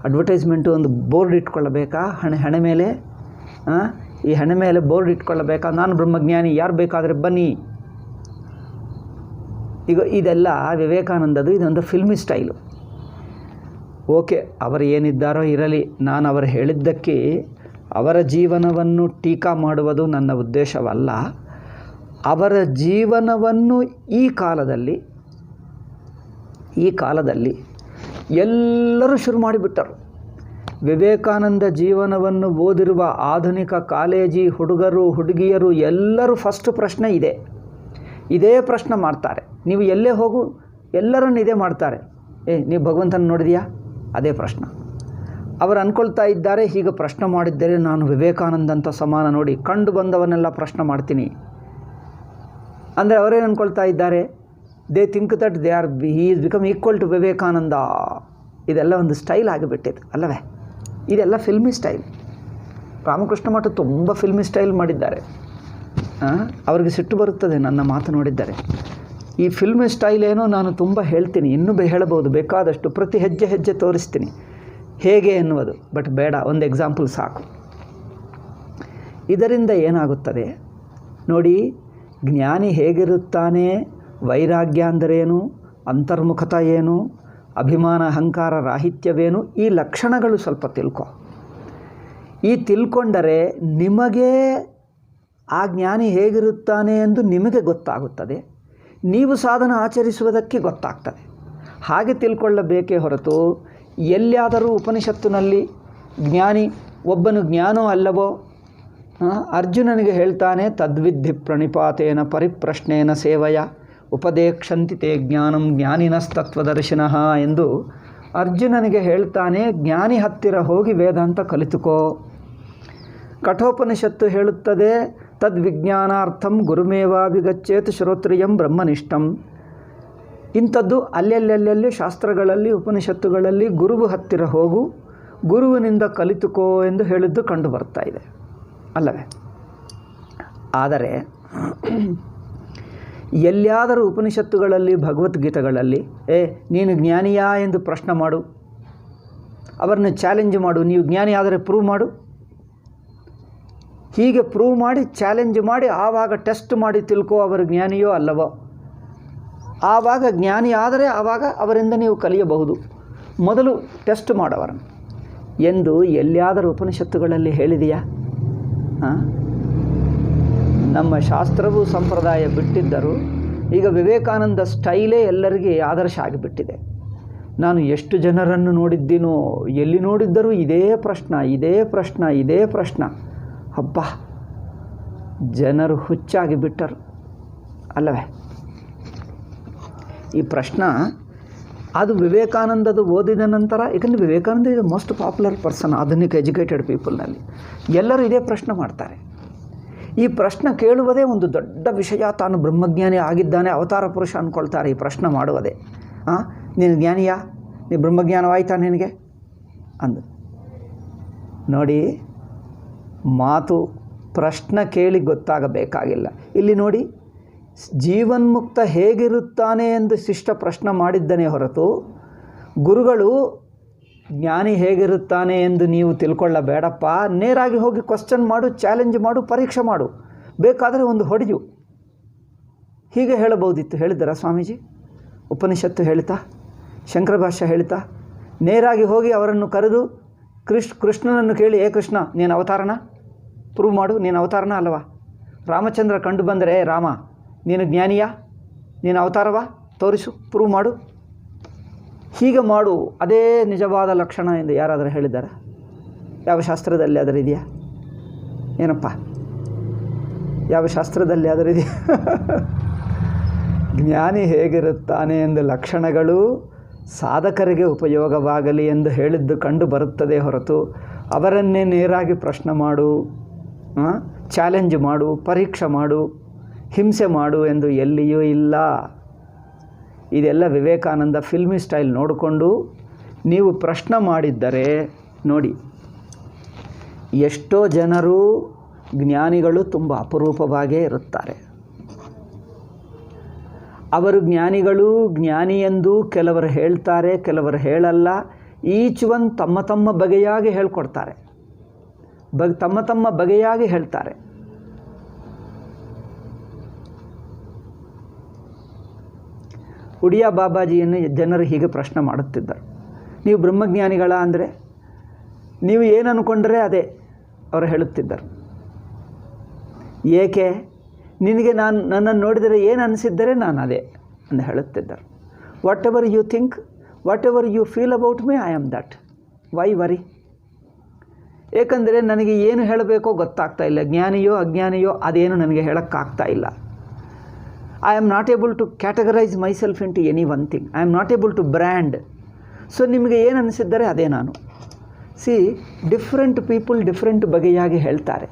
ಅಡ್ವರ್ಟೈಸ್ಮೆಂಟು ಒಂದು ಬೋರ್ಡ್ ಇಟ್ಕೊಳ್ಳಬೇಕಾ? ಹಣೆ ಮೇಲೆ, ಈ ಹಣೆ ಮೇಲೆ ಬೋರ್ಡ್ ಇಟ್ಕೊಳ್ಳಬೇಕಾ? ನಾನು ಬ್ರಹ್ಮಜ್ಞಾನಿ, ಯಾರು ಬೇಕಾದರೆ ಬನ್ನಿ. ಈಗ ಇದೆಲ್ಲ ವಿವೇಕಾನಂದದು ಇದೊಂದು ಫಿಲ್ಮಿ ಸ್ಟೈಲು. ಓಕೆ, ಅವರು ಏನಿದ್ದಾರೋ ಇರಲಿ, ನಾನು ಅವರು ಹೇಳಿದ್ದಕ್ಕೆ ಅವರ ಜೀವನವನ್ನು ಟೀಕಾ ಮಾಡುವುದು ನನ್ನ ಉದ್ದೇಶವಲ್ಲ. ಅವರ ಜೀವನವನ್ನು ಈ ಕಾಲದಲ್ಲಿ ಎಲ್ಲರೂ ಶುರು ಮಾಡಿಬಿಟ್ಟರು. ವಿವೇಕಾನಂದ ಜೀವನವನ್ನು ಓದಿರುವ ಆಧುನಿಕ ಕಾಲೇಜಿ ಹುಡುಗರು ಹುಡುಗಿಯರು ಎಲ್ಲರೂ ಫಸ್ಟ್ ಪ್ರಶ್ನೆ ಇದೇ ಪ್ರಶ್ನೆ ಮಾಡ್ತಾರೆ. ನೀವು ಎಲ್ಲೇ ಹೋಗು, ಎಲ್ಲರನ್ನು ಇದೇ ಮಾಡ್ತಾರೆ. ನೀವು ಭಗವಂತನ ನೋಡಿದೆಯಾ? ಅದೇ ಪ್ರಶ್ನೆ. ಅವರು ಅಂದ್ಕೊಳ್ತಾ ಇದ್ದಾರೆ, ಹೀಗೆ ಪ್ರಶ್ನೆ ಮಾಡಿದ್ದರೆ ನಾನು ವಿವೇಕಾನಂದಂತ ಸಮಾನ, ನೋಡಿ ಕಂಡು ಬಂದವನ್ನೆಲ್ಲ ಪ್ರಶ್ನೆ ಮಾಡ್ತೀನಿ ಅಂದರೆ ಅವರೇನು ಅಂದ್ಕೊಳ್ತಾ ಇದ್ದಾರೆ? They think that he is become equal to Vivekananda. ಇದೆಲ್ಲ ಒಂದು ಸ್ಟೈಲ್ ಆಗಿಬಿಟ್ಟಿದೆ ಅಲ್ಲವೇ? ಇದೆಲ್ಲ ಫಿಲ್ಮಿ ಸ್ಟೈಲ್. ರಾಮಕೃಷ್ಣ ಮಠ ತುಂಬ ಫಿಲ್ಮಿ ಸ್ಟೈಲ್ ಮಾಡಿದ್ದಾರೆ. ಅವ್ರಿಗೆ ಸಿಟ್ಟು ಬರುತ್ತದೆ ನನ್ನ ಮಾತು ನೋಡಿದ್ದಾರೆ. ಈ ಫಿಲ್ಮಿ ಸ್ಟೈಲ್ ಏನೋ ನಾನು ತುಂಬ ಹೇಳ್ತೀನಿ, ಇನ್ನೂ ಹೇಳಬಹುದು ಬೇಕಾದಷ್ಟು, ಪ್ರತಿ ಹೆಜ್ಜೆ ತೋರಿಸ್ತೀನಿ ಹೇಗೆ ಎನ್ನುವುದು. ಬಟ್ ಬೇಡ, ಒಂದು ಎಕ್ಸಾಂಪಲ್ ಸಾಕು. ಇದರಿಂದ ಏನಾಗುತ್ತದೆ ನೋಡಿ, ಜ್ಞಾನಿ ಹೇಗಿರುತ್ತಾನೆ, ವೈರಾಗ್ಯ ಅಂದರೇನು, ಅಂತರ್ಮುಖತ ಏನು, ಅಭಿಮಾನ ಅಹಂಕಾರ ರಾಹಿತ್ಯವೇನು, ಈ ಲಕ್ಷಣಗಳು ಸ್ವಲ್ಪ ತಿಳ್ಕೊ. ಈ ತಿಳ್ಕೊಂಡರೆ ನಿಮಗೆ ಆ ಜ್ಞಾನಿ ಹೇಗಿರುತ್ತಾನೆ ಎಂದು ನಿಮಗೆ ಗೊತ್ತಾಗುತ್ತದೆ, ನೀವು ಸಾಧನ ಆಚರಿಸುವುದಕ್ಕೆ ಗೊತ್ತಾಗ್ತದೆ. ಹಾಗೆ ತಿಳ್ಕೊಳ್ಳಬೇಕೇ ಹೊರತು ಎಲ್ಲಿಯಾದರೂ ಉಪನಿಷತ್ತಿನಲ್ಲಿ ಜ್ಞಾನಿ ಒಬ್ಬನು ಜ್ಞಾನೋ ಅಲ್ಲವೋ, ಅರ್ಜುನನಿಗೆ ಹೇಳ್ತಾನೆ, ತದ್ವಿದ್ಧಿ ಪ್ರಣಿಪಾತೇನ ಪರಿಪ್ರಶ್ನೇನ ಸೇವಯ ಉಪದೇಕ್ಷಂತಿ ತೇ ಜ್ಞಾನಂ ಜ್ಞಾನಿನಸ್ತತ್ವದರ್ಶಿನಃ ಎಂದು ಅರ್ಜುನನಿಗೆ ಹೇಳ್ತಾನೆ. ಜ್ಞಾನಿ ಹತ್ತಿರ ಹೋಗಿ ವೇದಾಂತ ಕಲಿತುಕೋ. ಕಠೋಪನಿಷತ್ತು ಹೇಳುತ್ತದೆ, ತದ್ವಿಜ್ಞಾನಾರ್ಥಂ ಗುರುಮೇವಾಭಿಗಚ್ಚೇತ್ ಶ್ರೋತ್ರಿಯಂ ಬ್ರಹ್ಮನಿಷ್ಠಂ. ಇಂಥದ್ದು ಅಲ್ಲೆಲ್ಲೆಲ್ಲೆಲ್ಲಿ ಶಾಸ್ತ್ರಗಳಲ್ಲಿ ಉಪನಿಷತ್ತುಗಳಲ್ಲಿ ಗುರುವು ಹತ್ತಿರ ಹೋಗು, ಗುರುವಿನಿಂದ ಕಲಿತುಕೋ ಎಂದು ಹೇಳಿದ್ದು ಕಂಡು ಬರ್ತಾ ಇದೆ ಅಲ್ಲವೇ? ಆದರೆ ಎಲ್ಲಿಯಾದರೂ ಉಪನಿಷತ್ತುಗಳಲ್ಲಿ ಭಗವದ್ಗೀತೆಗಳಲ್ಲಿ ನೀನು ಜ್ಞಾನಿಯಾ ಎಂದು ಪ್ರಶ್ನೆ ಮಾಡು, ಅವರನ್ನು ಚಾಲೆಂಜ್ ಮಾಡು, ನೀವು ಜ್ಞಾನಿ ಆದರೆ ಪ್ರೂವ್ ಮಾಡು. ಹೀಗೆ ಪ್ರೂವ್ ಮಾಡಿ ಚಾಲೆಂಜ್ ಮಾಡಿ ಆವಾಗ ಟೆಸ್ಟ್ ಮಾಡಿ ತಿಳ್ಕೋ ಅವರು ಜ್ಞಾನಿಯೋ ಅಲ್ಲವೋ. ಆವಾಗ ಜ್ಞಾನಿ ಆದರೆ ಆವಾಗ ಅವರಿಂದ ನೀವು ಕಲಿಯಬಹುದು. ಮೊದಲು ಟೆಸ್ಟ್ ಮಾಡವರನ್ನು ಎಂದು ಎಲ್ಲಿಯಾದರೂ ಉಪನಿಷತ್ತುಗಳಲ್ಲಿ ಹೇಳಿದೆಯಾ? ನಮ್ಮ ಶಾಸ್ತ್ರವು ಸಂಪ್ರದಾಯ ಬಿಟ್ಟಿದ್ದರು. ಈಗ ವಿವೇಕಾನಂದ ಸ್ಟೈಲೇ ಎಲ್ಲರಿಗೆ ಆದರ್ಶ ಆಗಿಬಿಟ್ಟಿದೆ. ನಾನು ಎಷ್ಟು ಜನರನ್ನು ನೋಡಿದ್ದೀನೋ, ಎಲ್ಲಿ ನೋಡಿದ್ದರೂ ಇದೇ ಪ್ರಶ್ನೆ. ಹಬ್ಬ, ಜನರು ಹುಚ್ಚಾಗಿ ಬಿಟ್ಟರು ಅಲ್ಲವೇ? ಈ ಪ್ರಶ್ನೆ ಅದು ವಿವೇಕಾನಂದದು ಓದಿದ ನಂತರ, ಏಕೆಂದರೆ Vivekananda is most popular person ಆಧುನಿಕ ಎಜುಕೇಟೆಡ್ ಪೀಪಲ್ನಲ್ಲಿ. ಎಲ್ಲರೂ ಇದೇ ಪ್ರಶ್ನೆ ಮಾಡ್ತಾರೆ. ಈ ಪ್ರಶ್ನೆ ಕೇಳುವುದೇ ಒಂದು ದೊಡ್ಡ ವಿಷಯ. ತಾನು ಬ್ರಹ್ಮಜ್ಞಾನಿ ಆಗಿದ್ದಾನೆ, ಅವತಾರ ಪುರುಷ ಅಂದ್ಕೊಳ್ತಾರೆ ಈ ಪ್ರಶ್ನೆ ಮಾಡುವುದೇ. ನೀನು ಜ್ಞಾನಿಯಾ, ನೀ ಬ್ರಹ್ಮಜ್ಞಾನವಾಯ್ತಾ ನಿನಗೆ ಅಂದು ನೋಡಿ. ಮಾತು ಪ್ರಶ್ನೆ ಕೇಳಿ ಗೊತ್ತಾಗಬೇಕಾಗಿಲ್ಲ. ಇಲ್ಲಿ ನೋಡಿ, ಜೀವನ್ಮುಕ್ತ ಹೇಗಿರುತ್ತಾನೆ ಎಂದು ಶಿಷ್ಟ ಪ್ರಶ್ನೆ ಮಾಡಿದ್ದನೇ ಹೊರತು ಗುರುಗಳು ಜ್ಞಾನಿ ಹೇಗಿರುತ್ತಾನೆ ಎಂದು ನೀವು ತಿಳ್ಕೊಳ್ಳಬೇಡಪ್ಪ, ನೇರಾಗಿ ಹೋಗಿ ಕ್ವಶ್ಚನ್ ಮಾಡು, ಚಾಲೆಂಜ್ ಮಾಡು, ಪರೀಕ್ಷೆ ಮಾಡು, ಬೇಕಾದರೆ ಒಂದು ಹೊಡೆಯು. ಹೀಗೆ ಹೇಳಬಹುದಿತ್ತು. ಹೇಳಿದ್ದಾರಾ ಸ್ವಾಮೀಜಿ? ಉಪನಿಷತ್ತು ಹೇಳ್ತಾ, ಶಂಕರ ಭಾಷ್ಯ ಹೇಳ್ತಾ, ನೇರಾಗಿ ಹೋಗಿ ಅವರನ್ನು ಕರೆದು ಕೃಷ್ಣನನ್ನು ಕೇಳಿ, ಏ ಕೃಷ್ಣ, ನೀನು ಅವತಾರನ ಪ್ರೂವ್ ಮಾಡು, ನೀನು ಅವತಾರನ ಅಲ್ಲವಾ? ರಾಮಚಂದ್ರ ಕಂಡು ಬಂದರೆ, ರಾಮ ನೀನು ಜ್ಞಾನಿಯಾ, ನೀನು ಅವತಾರವಾ, ತೋರಿಸು, ಪ್ರೂವ್ ಮಾಡು, ಹೀಗೆ ಮಾಡು, ಅದೇ ನಿಜವಾದ ಲಕ್ಷಣ ಎಂದು ಯಾರಾದರೂ ಹೇಳಿದ್ದಾರೆ? ಯಾವ ಶಾಸ್ತ್ರದಲ್ಲಿ ಅದರಿದೆಯಾ? ಏನಪ್ಪ, ಯಾವ ಶಾಸ್ತ್ರದಲ್ಲಿ ಅದರಿದೆಯಾ? ಜ್ಞಾನಿ ಹೇಗಿರುತ್ತಾನೆ ಎಂದು ಲಕ್ಷಣಗಳು ಸಾಧಕರಿಗೆ ಉಪಯೋಗವಾಗಲಿ ಎಂದು ಹೇಳಿದ್ದು ಕಂಡು ಬರುತ್ತದೆ ಹೊರತು ಅವರನ್ನೇ ನೇರಾಗಿ ಪ್ರಶ್ನೆ ಮಾಡು, ಚಾಲೆಂಜ್ ಮಾಡು, ಪರೀಕ್ಷೆ ಮಾಡು, ಹಿಂಸೆ ಮಾಡು ಎಂದು ಎಲ್ಲಿಯೂ ಇಲ್ಲ. ಇದೆಲ್ಲ ವಿವೇಕಾನಂದ ಫಿಲ್ಮಿ ಸ್ಟೈಲ್ ನೋಡಿಕೊಂಡು ನೀವು ಪ್ರಶ್ನೆ ಮಾಡಿದ್ದರೆ ನೋಡಿ, ಎಷ್ಟೋ ಜನರು ಜ್ಞಾನಿಗಳು ತುಂಬ ಅಪರೂಪವಾಗೇ ಇರುತ್ತಾರೆ. ಅವರು ಜ್ಞಾನಿಗಳು, ಜ್ಞಾನಿ ಎಂದು ಕೆಲವರು ಹೇಳ್ತಾರೆ, ಕೆಲವರು ಹೇಳಲ್ಲ. ಈಚ್ ಒನ್ ತಮ್ಮ ತಮ್ಮ ಬಗೆಯಾಗಿ ಹೇಳ್ಕೊಡ್ತಾರೆ, ತಮ್ಮ ತಮ್ಮ ಬಗೆಯಾಗಿ ಹೇಳ್ತಾರೆ. ಉಡಿಯಾ ಬಾಬಾಜಿಯನ್ನು ಜನರು ಹೀಗೆ ಪ್ರಶ್ನೆ ಮಾಡುತ್ತಿದ್ದರು, ನೀವು ಬ್ರಹ್ಮಜ್ಞಾನಿಗಳ ಅಂದರೆ ನೀವು ಏನು ಅಂದ್ಕೊಂಡ್ರೆ ಅದೇ ಅವರು ಹೇಳುತ್ತಿದ್ದರು. ಏಕೆ? ನಿನಗೆ ನನ್ನನ್ನು ನೋಡಿದರೆ ಏನು ಅನಿಸಿದ್ದರೆ ನಾನು ಅದೇ ಅಂತ ಹೇಳುತ್ತಿದ್ದರು. Whatever you think, whatever you feel about me, I am that, why worry? ಏಕೆಂದರೆ ನನಗೆ ಏನು ಹೇಳಬೇಕೋ ಗೊತ್ತಾಗ್ತಾ ಇಲ್ಲ. ಜ್ಞಾನಿಯೋ ಅಜ್ಞಾನಿಯೋ ಅದೇನು ನನಗೆ ಹೇಳೋಕ್ಕಾಗ್ತಾ ಇಲ್ಲ. I am not able to categorize myself into any one thing. I am not able to brand. So ನಿಮಗೆ ಏನು ಅನಿಸಿದ್ದರೆ ಅದೇ ನಾನು. ಸಿ, ಡಿಫ್ರೆಂಟ್ ಪೀಪಲ್ ಡಿಫ್ರೆಂಟ್ ಬಗೆಯಾಗಿ ಹೇಳ್ತಾರೆ.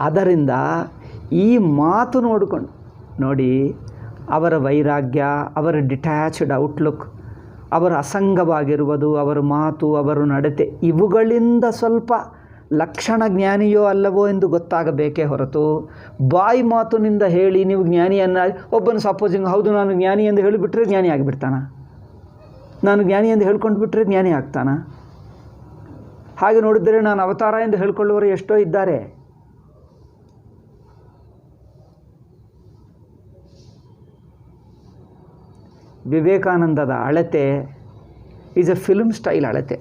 ಅದರಿಂದ ಈ ಮಾತು ನೋಡಿಕೊಂಡು ನೋಡಿ, ಅವರ ವೈರಾಗ್ಯ, ಅವರ ಡಿಟ್ಯಾಚ್ಡ್ ಔಟ್ಲುಕ್, ಅವರ ಅಸಂಗವಾಗಿರುವುದು, ಅವರ ಮಾತು, ಅವರ ನಡತೆ, ಇವುಗಳಿಂದ ಸ್ವಲ್ಪ ಲಕ್ಷಣ ಜ್ಞಾನಿಯೋ ಅಲ್ಲವೋ ಎಂದು ಗೊತ್ತಾಗಬೇಕೇ ಹೊರತು ಬಾಯಿ ಮಾತಿನಿಂದ ಹೇಳಿ ನೀವು ಜ್ಞಾನಿಯನ್ನು, ಒಬ್ಬನು ಸಪೋಸಿಂಗ್ ಹೌದು ನಾನು ಜ್ಞಾನಿ ಎಂದು ಹೇಳಿಬಿಟ್ರೆ ಜ್ಞಾನಿ ಆಗಿಬಿಡ್ತಾನ, ನಾನು ಜ್ಞಾನಿ ಎಂದು ಹೇಳ್ಕೊಂಡು ಬಿಟ್ಟರೆ ಜ್ಞಾನಿ ಆಗ್ತಾನ? ಹಾಗೆ ನೋಡಿದರೆ ನಾನು ಅವತಾರ ಎಂದು ಹೇಳ್ಕೊಳ್ಳುವವರು ಎಷ್ಟೋ ಇದ್ದಾರೆ. ವಿವೇಕಾನಂದದ ಅಳತೆ ಈಸ್ ಎ ಫಿಲ್ಮ್ ಸ್ಟೈಲ್ ಅಳತೆ.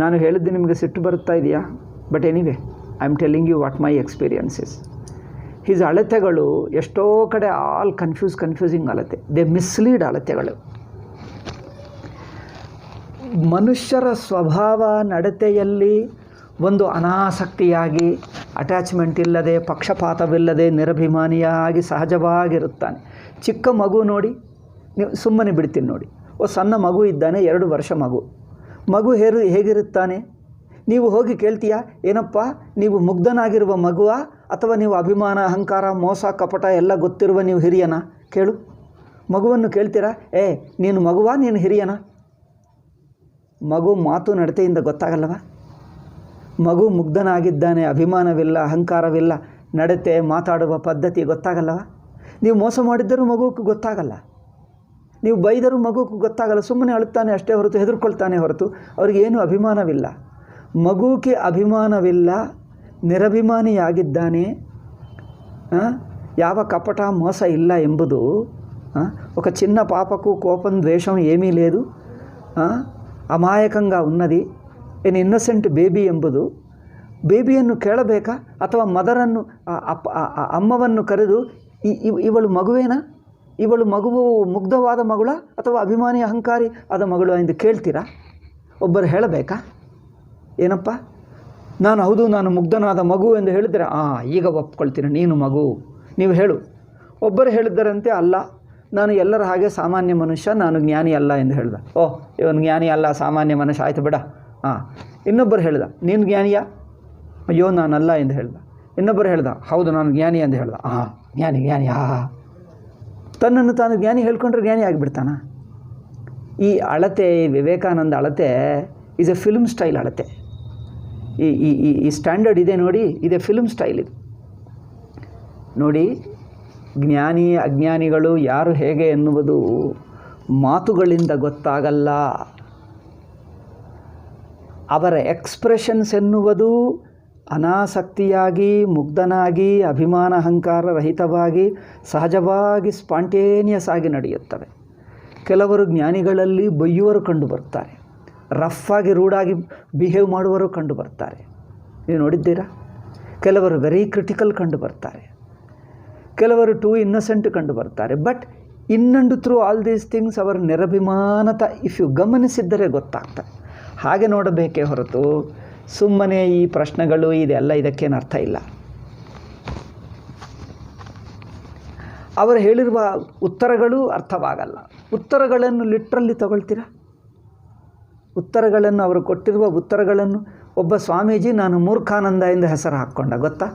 ನಾನು ಹೇಳಿದ್ದು ನಿಮಗೆ ಸಿಟ್ಟು ಬರುತ್ತಾ ಇದೆಯಾ? But anyway, I am telling you what my experiences. His ಅಳತೆಗಳು ಎಷ್ಟೋ ಕಡೆ ಆಲ್ ಕನ್ಫ್ಯೂಸಿಂಗ್ ಅಳತೆ, ದೇ ಮಿಸ್ಲೀಡ್ ಅಳತೆಗಳು. ಮನುಷ್ಯರ ಸ್ವಭಾವ ನಡತೆಯಲ್ಲಿ ಒಂದು ಅನಾಸಕ್ತಿಯಾಗಿ, ಅಟ್ಯಾಚ್ಮೆಂಟ್ ಇಲ್ಲದೆ, ಪಕ್ಷಪಾತವಿಲ್ಲದೆ, ನಿರಭಿಮಾನಿಯಾಗಿ ಸಹಜವಾಗಿರುತ್ತಾನೆ. ಚಿಕ್ಕ ಮಗು ನೋಡಿ, ನೀವು ಸುಮ್ಮನೆ ಬಿಡ್ತೀನಿ ನೋಡಿ, ಸಣ್ಣ ಮಗು ಇದ್ದಾನೆ, 2 ವರ್ಷ ಮಗು ಹೇಗಿರುತ್ತಾನೆ? ನೀವು ಹೋಗಿ ಕೇಳ್ತೀಯಾ, ಏನಪ್ಪ ನೀವು ಮುಗ್ಧನಾಗಿರುವ ಮಗುವಾ ಅಥವಾ ನೀವು ಅಭಿಮಾನ, ಅಹಂಕಾರ, ಮೋಸ, ಕಪಟ ಎಲ್ಲ ಗೊತ್ತಿರುವ ನೀವು ಹಿರಿಯನ? ಕೇಳು. ಮಗುವನ್ನು ಕೇಳ್ತೀರಾ, ನೀನು ಮಗುವಾ ನೀನು ಹಿರಿಯನ? ಮಗು ಮಾತು ನಡತೆಯಿಂದ ಗೊತ್ತಾಗಲ್ಲವ? ಮಗು ಮುಗ್ಧನಾಗಿದ್ದಾನೆ, ಅಭಿಮಾನವಿಲ್ಲ, ಅಹಂಕಾರವಿಲ್ಲ, ನಡತೆ, ಮಾತಾಡುವ ಪದ್ಧತಿ ಗೊತ್ತಾಗಲ್ಲವ? ನೀವು ಮೋಸ ಮಾಡಿದ್ದರೂ ಮಗುಕ್ಕೆ ಗೊತ್ತಾಗಲ್ಲ, ನೀವು ಬೈದರೂ ಮಗುಕ್ಕೆ ಗೊತ್ತಾಗಲ್ಲ, ಸುಮ್ಮನೆ ಅಳುತ್ತಾನೆ ಅಷ್ಟೇ ಹೊರತು, ಹೆದರ್ಕೊಳ್ತಾನೆ ಹೊರತು ಅವ್ರಿಗೇನು ಅಭಿಮಾನವಿಲ್ಲ. ಮಗುಕ್ಕೆ ಅಭಿಮಾನವಿಲ್ಲ, ನಿರಭಿಮಾನಿಯಾಗಿದ್ದಾನೆ, ಯಾವ కపట మోస ಇಲ್ಲ ಎಂಬುದು, ఒక చిన్న పాపకు కోపం ద్వేషం ఏమీ లేదు, ಅಮಾಯಕಂగా ఉన్నది, ಎನ್ ಇನ್ನಸೆಂಟ್ ಬೇಬಿ ಎಂಬುದು. ಬೇಬಿಯನ್ನು ಕೇಳಬೇಕಾ ಅಥವಾ ಮದರನ್ನು, ಅಮ್ಮವನ್ನು ಕರೆದು ಇವಳು ಮಗುವೇನಾ, ಇವಳು ಮಗುವು ಮುಗ್ಧವಾದ ಮಗಳ ಅಥವಾ ಅಭಿಮಾನಿ ಅಹಂಕಾರಿ ಆದ ಮಗಳು ಎಂದು ಕೇಳ್ತೀರಾ? ಒಬ್ಬರು ಹೇಳಬೇಕಾ? ಏನಪ್ಪ ನಾನು ಹೌದು ನಾನು ಮುಗ್ಧನಾದ ಮಗು ಎಂದು ಹೇಳಿದರೆ ಈಗ ಒಪ್ಕೊಳ್ತೀನಿ, ನೀನು ಮಗು, ನೀವು ಹೇಳು. ಒಬ್ಬರು ಹೇಳಿದ್ದರಂತೆ, ಅಲ್ಲ ನಾನು ಎಲ್ಲರ ಹಾಗೆ ಸಾಮಾನ್ಯ ಮನುಷ್ಯ, ನಾನು ಜ್ಞಾನಿ ಅಲ್ಲ ಎಂದು ಹೇಳ್ದ. ಇವನು ಜ್ಞಾನಿ ಅಲ್ಲ, ಸಾಮಾನ್ಯ ಮನುಷ್ಯ, ಆಯಿತು ಬಿಡ. ಇನ್ನೊಬ್ಬರು ಹೇಳ್ದ, ನೀನು ಜ್ಞಾನಿಯಾ? ಅಯ್ಯೋ ನಾನಲ್ಲ ಎಂದು ಹೇಳ್ದ. ಇನ್ನೊಬ್ಬರು ಹೇಳ್ದ, ಹೌದು ನಾನು ಜ್ಞಾನಿ ಎಂದು ಹೇಳ್ದ. ಜ್ಞಾನಿ ತನ್ನನ್ನು ತಾನು ಜ್ಞಾನಿ ಹೇಳ್ಕೊಂಡ್ರೆ ಜ್ಞಾನಿ ಆಗಿಬಿಡ್ತಾನ? ಈ ಅಳತೆ, ವಿವೇಕಾನಂದ ಅಳತೆ ಈಸ್ ಎ ಫಿಲ್ಮ್ ಸ್ಟೈಲ್ ಅಳತೆ. ಈ ಸ್ಟ್ಯಾಂಡರ್ಡ್ ಇದೆ ನೋಡಿ, ಇದೆ ಫಿಲ್ಮ್ ಸ್ಟೈಲ್ ಇದು ನೋಡಿ. ಜ್ಞಾನಿ ಅಜ್ಞಾನಿಗಳು ಯಾರು ಹೇಗೆ ಎನ್ನುವುದು ಮಾತುಗಳಿಂದ ಗೊತ್ತಾಗಲ್ಲ. ಅವರ ಎಕ್ಸ್ಪ್ರೆಷನ್ಸ್ ಎನ್ನುವುದು ಅನಾಸಕ್ತಿಯಾಗಿ, ಮುಗ್ಧನಾಗಿ, ಅಭಿಮಾನ ಅಹಂಕಾರ ರಹಿತವಾಗಿ, ಸಹಜವಾಗಿ, ಸ್ಪಾಂಟೇನಿಯಸ್ ಆಗಿ ನಡೆಯುತ್ತವೆ. ಕೆಲವರು ಜ್ಞಾನಿಗಳಲ್ಲಿ ಬೈಯುವರು ಕಂಡು ಬರ್ತಾರೆ, ರಫ್ ಆಗಿ ರೂಢಾಗಿ ಬಿಹೇವ್ ಮಾಡುವರು ಕಂಡು ಬರ್ತಾರೆ. ನೀವು ನೋಡಿದ್ದೀರಾ? ಕೆಲವರು ವೆರಿ ಕ್ರಿಟಿಕಲ್ ಕಂಡು ಬರ್ತಾರೆ, ಕೆಲವರು ಟೂ ಇನ್ನಸೆಂಟ್ ಕಂಡು ಬರ್ತಾರೆ. But in and through all these things ಅವರ ನಿರಭಿಮಾನತ ಇಫ್ ಯು ಗಮನಿಸಿದ್ದರೆ ಗೊತ್ತಾಗ್ತದೆ. ಹಾಗೆ ನೋಡಬೇಕೇ ಹೊರತು ಸುಮ್ಮನೆ ಈ ಪ್ರಶ್ನೆಗಳು ಇದೆಲ್ಲ ಇದಕ್ಕೇನು ಅರ್ಥ ಇಲ್ಲ. ಅವರು ಹೇಳಿರುವ ಉತ್ತರಗಳು ಅರ್ಥವಾಗಲ್ಲ. ಉತ್ತರಗಳನ್ನು ಲಿಟ್ರಲ್ಲಿ ತಗೊಳ್ತೀರಾ? ಉತ್ತರಗಳನ್ನು ಅವರು ಕೊಟ್ಟಿರುವ ಉತ್ತರಗಳನ್ನು ಒಬ್ಬ ಸ್ವಾಮೀಜಿ ನಾನು ಮೂರ್ಖಾನಂದ ಎಂದು ಹೆಸರು ಹಾಕ್ಕೊಂಡ, ಗೊತ್ತಾ?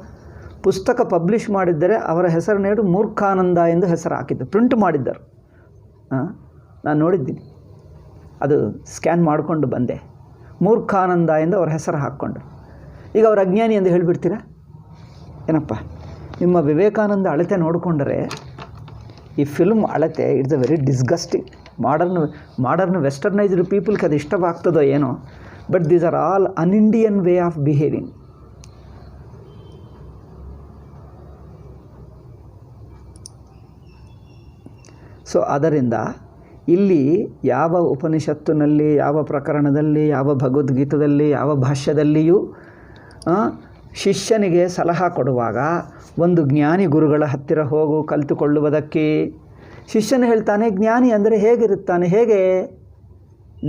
ಪುಸ್ತಕ ಪಬ್ಲಿಷ್ ಮಾಡಿದ್ದರೆ ಅವರ ಹೆಸರು ನೀಡು ಮೂರ್ಖಾನಂದ ಎಂದು ಹೆಸರು ಹಾಕಿದ್ದು, ಪ್ರಿಂಟ್ ಮಾಡಿದ್ದರು. ನಾನು ನೋಡಿದ್ದೀನಿ, ಅದು ಸ್ಕ್ಯಾನ್ ಮಾಡಿಕೊಂಡು ಬಂದೆ. ಮೂರ್ಖಾನಂದ ಎಂದು ಅವ್ರ ಹೆಸರು ಹಾಕ್ಕೊಂಡ್ರು. ಈಗ ಅವ್ರ ಅಜ್ಞಾನಿ ಎಂದು ಹೇಳಿಬಿಡ್ತೀರಾ? ಏನಪ್ಪ, ನಿಮ್ಮ ವಿವೇಕಾನಂದ ಅಳತೆ ನೋಡಿಕೊಂಡರೆ ಈ ಫಿಲ್ಮ್ ಅಳತೆ it's a very disgusting. Modern westernised ಪೀಪಲ್ಗೆ ಅದು ಇಷ್ಟವಾಗ್ತದೋ ಏನೋ, but these are all un-Indian way of behaving. So ಅದರಿಂದ ಇಲ್ಲಿ ಯಾವ ಉಪನಿಷತ್ತಿನಲ್ಲಿ, ಯಾವ ಪ್ರಕರಣದಲ್ಲಿ, ಯಾವ ಭಗವದ್ಗೀತದಲ್ಲಿ, ಯಾವ ಭಾಷ್ಯದಲ್ಲಿಯೂ ಶಿಷ್ಯನಿಗೆ ಸಲಹೆ ಕೊಡುವಾಗ ಒಂದು ಜ್ಞಾನಿ ಗುರುಗಳ ಹತ್ತಿರ ಹೋಗು ಕಲಿತುಕೊಳ್ಳುವುದಕ್ಕೆ. ಶಿಷ್ಯನು ಹೇಳ್ತಾನೆ, ಜ್ಞಾನಿ ಅಂದರೆ ಹೇಗಿರುತ್ತಾನೆ? ಹೇಗೆ?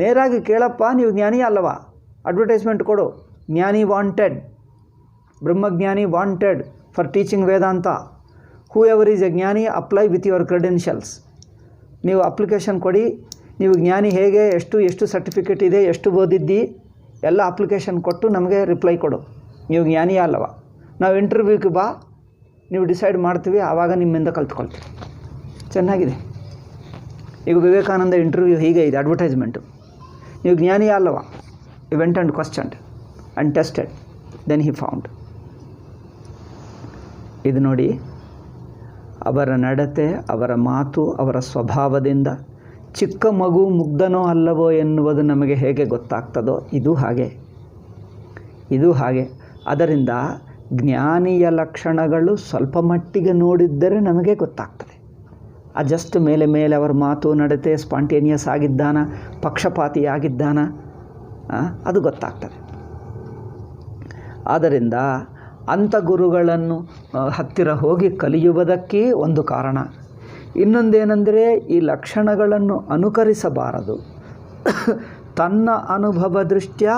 ನೇರಾಗಿ ಕೇಳಪ್ಪ, ನೀವು ಜ್ಞಾನಿ ಅಲ್ಲವಾ? ಅಡ್ವರ್ಟೈಸ್ಮೆಂಟ್ ಕೊಡು, jnani wanted, brahmajnani wanted for teaching Vedanta. Who ever is a jnani apply with your credentials. ನೀವು ಅಪ್ಲಿಕೇಶನ್ ಕೊಡಿ, ನೀವು ಜ್ಞಾನಿ ಹೇಗೆ, ಎಷ್ಟು ಸರ್ಟಿಫಿಕೇಟ್ ಇದೆ, ಎಷ್ಟು ಓದಿದ್ದಿ, ಎಲ್ಲ ಅಪ್ಲಿಕೇಶನ್ ಕೊಟ್ಟು ನಮಗೆ ರಿಪ್ಲೈ ಕೊಡು. ನೀವು ಜ್ಞಾನಿ ಅಲ್ಲವಾ? ನಾವು ಇಂಟರ್ವ್ಯೂಗೆ ಬಾ, ನೀವು ಡಿಸೈಡ್ ಮಾಡ್ತೀವಿ, ಆವಾಗ ನಿಮ್ಮಿಂದ ಕಲ್ತ್ಕೊಳ್ತೀವಿ. ಚೆನ್ನಾಗಿದೆ. ಈಗ ವಿವೇಕಾನಂದ ಇಂಟರ್ವ್ಯೂ ಹೀಗೆ ಇದೆ, ಅಡ್ವರ್ಟೈಸ್ಮೆಂಟು. ನೀವು ಜ್ಞಾನಿ ಅಲ್ಲವಾ? You went and questioned and tested, then he found. ಇದು ನೋಡಿ, ಅವರ ನಡತೆ, ಅವರ ಮಾತು, ಅವರ ಸ್ವಭಾವದಿಂದ ಚಿಕ್ಕ ಮಗು ಮುಗ್ಧನೋ ಅಲ್ಲವೋ ಎನ್ನುವುದು ನಮಗೆ ಹೇಗೆ ಗೊತ್ತಾಗ್ತದೋ ಇದು ಹಾಗೆ. ಅದರಿಂದ ಜ್ಞಾನಿಯ ಲಕ್ಷಣಗಳು ಸ್ವಲ್ಪ ಮಟ್ಟಿಗೆ ನೋಡಿದ್ದರೆ ನಮಗೆ ಗೊತ್ತಾಗ್ತದೆ. ಜಸ್ಟ್ ಮೇಲೆ ಅವರ ಮಾತು, ನಡತೆ ಸ್ಪಾಂಟೇನಿಯಸ್ ಆಗಿದ್ದಾನ, ಪಕ್ಷಪಾತಿ ಆಗಿದ್ದಾನ, ಅದು ಗೊತ್ತಾಗ್ತದೆ. ಆದ್ದರಿಂದ ಅಂಥ ಗುರುಗಳನ್ನು ಹತ್ತಿರ ಹೋಗಿ ಕಲಿಯುವುದಕ್ಕೆ ಒಂದು ಕಾರಣ. ಇನ್ನೊಂದೇನೆಂದರೆ ಈ ಲಕ್ಷಣಗಳನ್ನು ಅನುಕರಿಸಬಾರದು. ತನ್ನ ಅನುಭವ ದೃಷ್ಟ್ಯಾ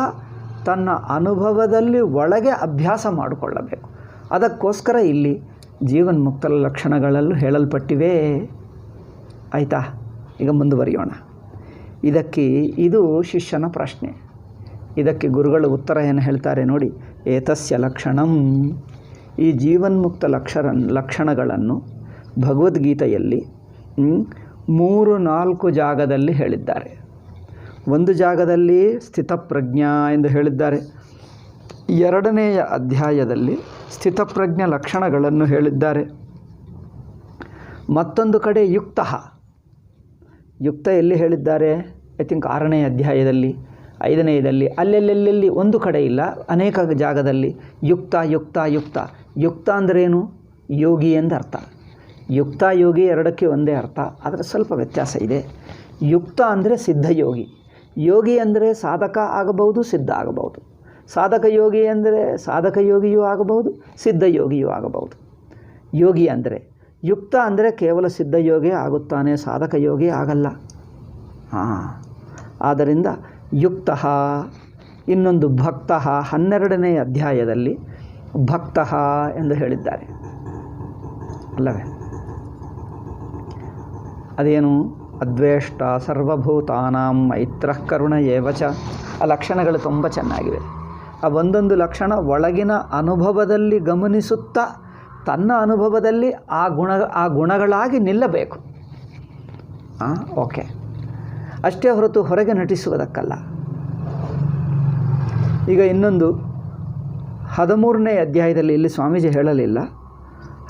ತನ್ನ ಅನುಭವದಲ್ಲಿ ಒಳಗೆ ಅಭ್ಯಾಸ ಮಾಡಿಕೊಳ್ಳಬೇಕು. ಅದಕ್ಕೋಸ್ಕರ ಇಲ್ಲಿ ಜೀವನ್ಮುಕ್ತರ ಲಕ್ಷಣಗಳಲ್ಲೂ ಹೇಳಲ್ಪಟ್ಟಿವೆ. ಆಯಿತಾ? ಈಗ ಮುಂದುವರಿಯೋಣ. ಇದು ಶಿಷ್ಯನ ಪ್ರಶ್ನೆ. ಇದಕ್ಕೆ ಗುರುಗಳು ಉತ್ತರ ಏನು ಹೇಳ್ತಾರೆ ನೋಡಿ. ಏತಸ್ಯ ಲಕ್ಷಣಂ, ಈ ಜೀವನ್ಮುಕ್ತ ಲಕ್ಷಣಗಳನ್ನು ಭಗವದ್ಗೀತೆಯಲ್ಲಿ 3-4 ಜಾಗದಲ್ಲಿ ಹೇಳಿದ್ದಾರೆ. ಒಂದು ಜಾಗದಲ್ಲಿ ಸ್ಥಿತಪ್ರಜ್ಞಾ ಎಂದು ಹೇಳಿದ್ದಾರೆ. 2ನೆಯ ಅಧ್ಯಾಯದಲ್ಲಿ ಸ್ಥಿತಪ್ರಜ್ಞ ಲಕ್ಷಣಗಳನ್ನು ಹೇಳಿದ್ದಾರೆ. ಮತ್ತೊಂದು ಕಡೆ ಯುಕ್ತ ಎಲ್ಲಿ ಹೇಳಿದ್ದಾರೆ? ಐ ಥಿಂಕ್ 6ನೇ ಅಧ್ಯಾಯದಲ್ಲಿ, 5ನೇಯದಲ್ಲಿ, ಅಲ್ಲೆಲ್ಲೆಲ್ಲಿ ಒಂದು ಕಡೆ ಇಲ್ಲ, ಅನೇಕ ಜಾಗದಲ್ಲಿ ಯುಕ್ತ ಅಂದ್ರೇನು? ಯೋಗಿ ಎಂದರ್ಥ. ಯುಕ್ತ ಯೋಗಿ ಎರಡಕ್ಕೆ ಒಂದೇ ಅರ್ಥ, ಆದರೆ ಸ್ವಲ್ಪ ವ್ಯತ್ಯಾಸ ಇದೆ. ಯುಕ್ತ ಅಂದರೆ ಸಿದ್ಧಯೋಗಿ. ಯೋಗಿ ಅಂದರೆ ಸಾಧಕ ಆಗಬಹುದು, ಸಿದ್ಧ ಆಗಬಹುದು. ಸಾಧಕ ಯೋಗಿ ಅಂದರೆ ಸಾಧಕ ಯೋಗಿಯೂ ಆಗಬಹುದು, ಸಿದ್ಧ ಯೋಗಿಯೂ ಆಗಬಹುದು. ಯೋಗಿ ಅಂದರೆ ಯುಕ್ತ ಅಂದರೆ ಕೇವಲ ಸಿದ್ಧಯೋಗಿ ಆಗುತ್ತಾನೆ, ಸಾಧಕ ಯೋಗಿ ಆಗಲ್ಲ. ಆದ್ದರಿಂದ ಯುಕ್ತ. ಇನ್ನೊಂದು ಭಕ್ತ, 12ನೇ ಅಧ್ಯಾಯದಲ್ಲಿ ಭಕ್ತ ಎಂದು ಹೇಳಿದ್ದಾರೆ ಅಲ್ಲವೇ? ಅದೇನು? ಅದ್ವೇಷ್ಟ, ಸರ್ವಭೂತಾನಾಂ ಮೈತ್ರಃ ಕರುಣ ಏವಚ. ಆ ಲಕ್ಷಣಗಳು ತುಂಬ ಚೆನ್ನಾಗಿವೆ. ಆ ಒಂದೊಂದು ಲಕ್ಷಣ ಒಳಗಿನ ಅನುಭವದಲ್ಲಿ ಗಮನಿಸುತ್ತಾ ತನ್ನ ಅನುಭವದಲ್ಲಿ ಆ ಗುಣಗಳಾಗಿ ನಿಲ್ಲಬೇಕು. ಓಕೆ, ಅಷ್ಟೇ ಹೊರತು ಹೊರಗೆ ನಟಿಸುವುದಕ್ಕಲ್ಲ. ಈಗ ಇನ್ನೊಂದು 13ನೇ ಅಧ್ಯಾಯದಲ್ಲಿ, ಇಲ್ಲಿ ಸ್ವಾಮೀಜಿ ಹೇಳಲಿಲ್ಲ,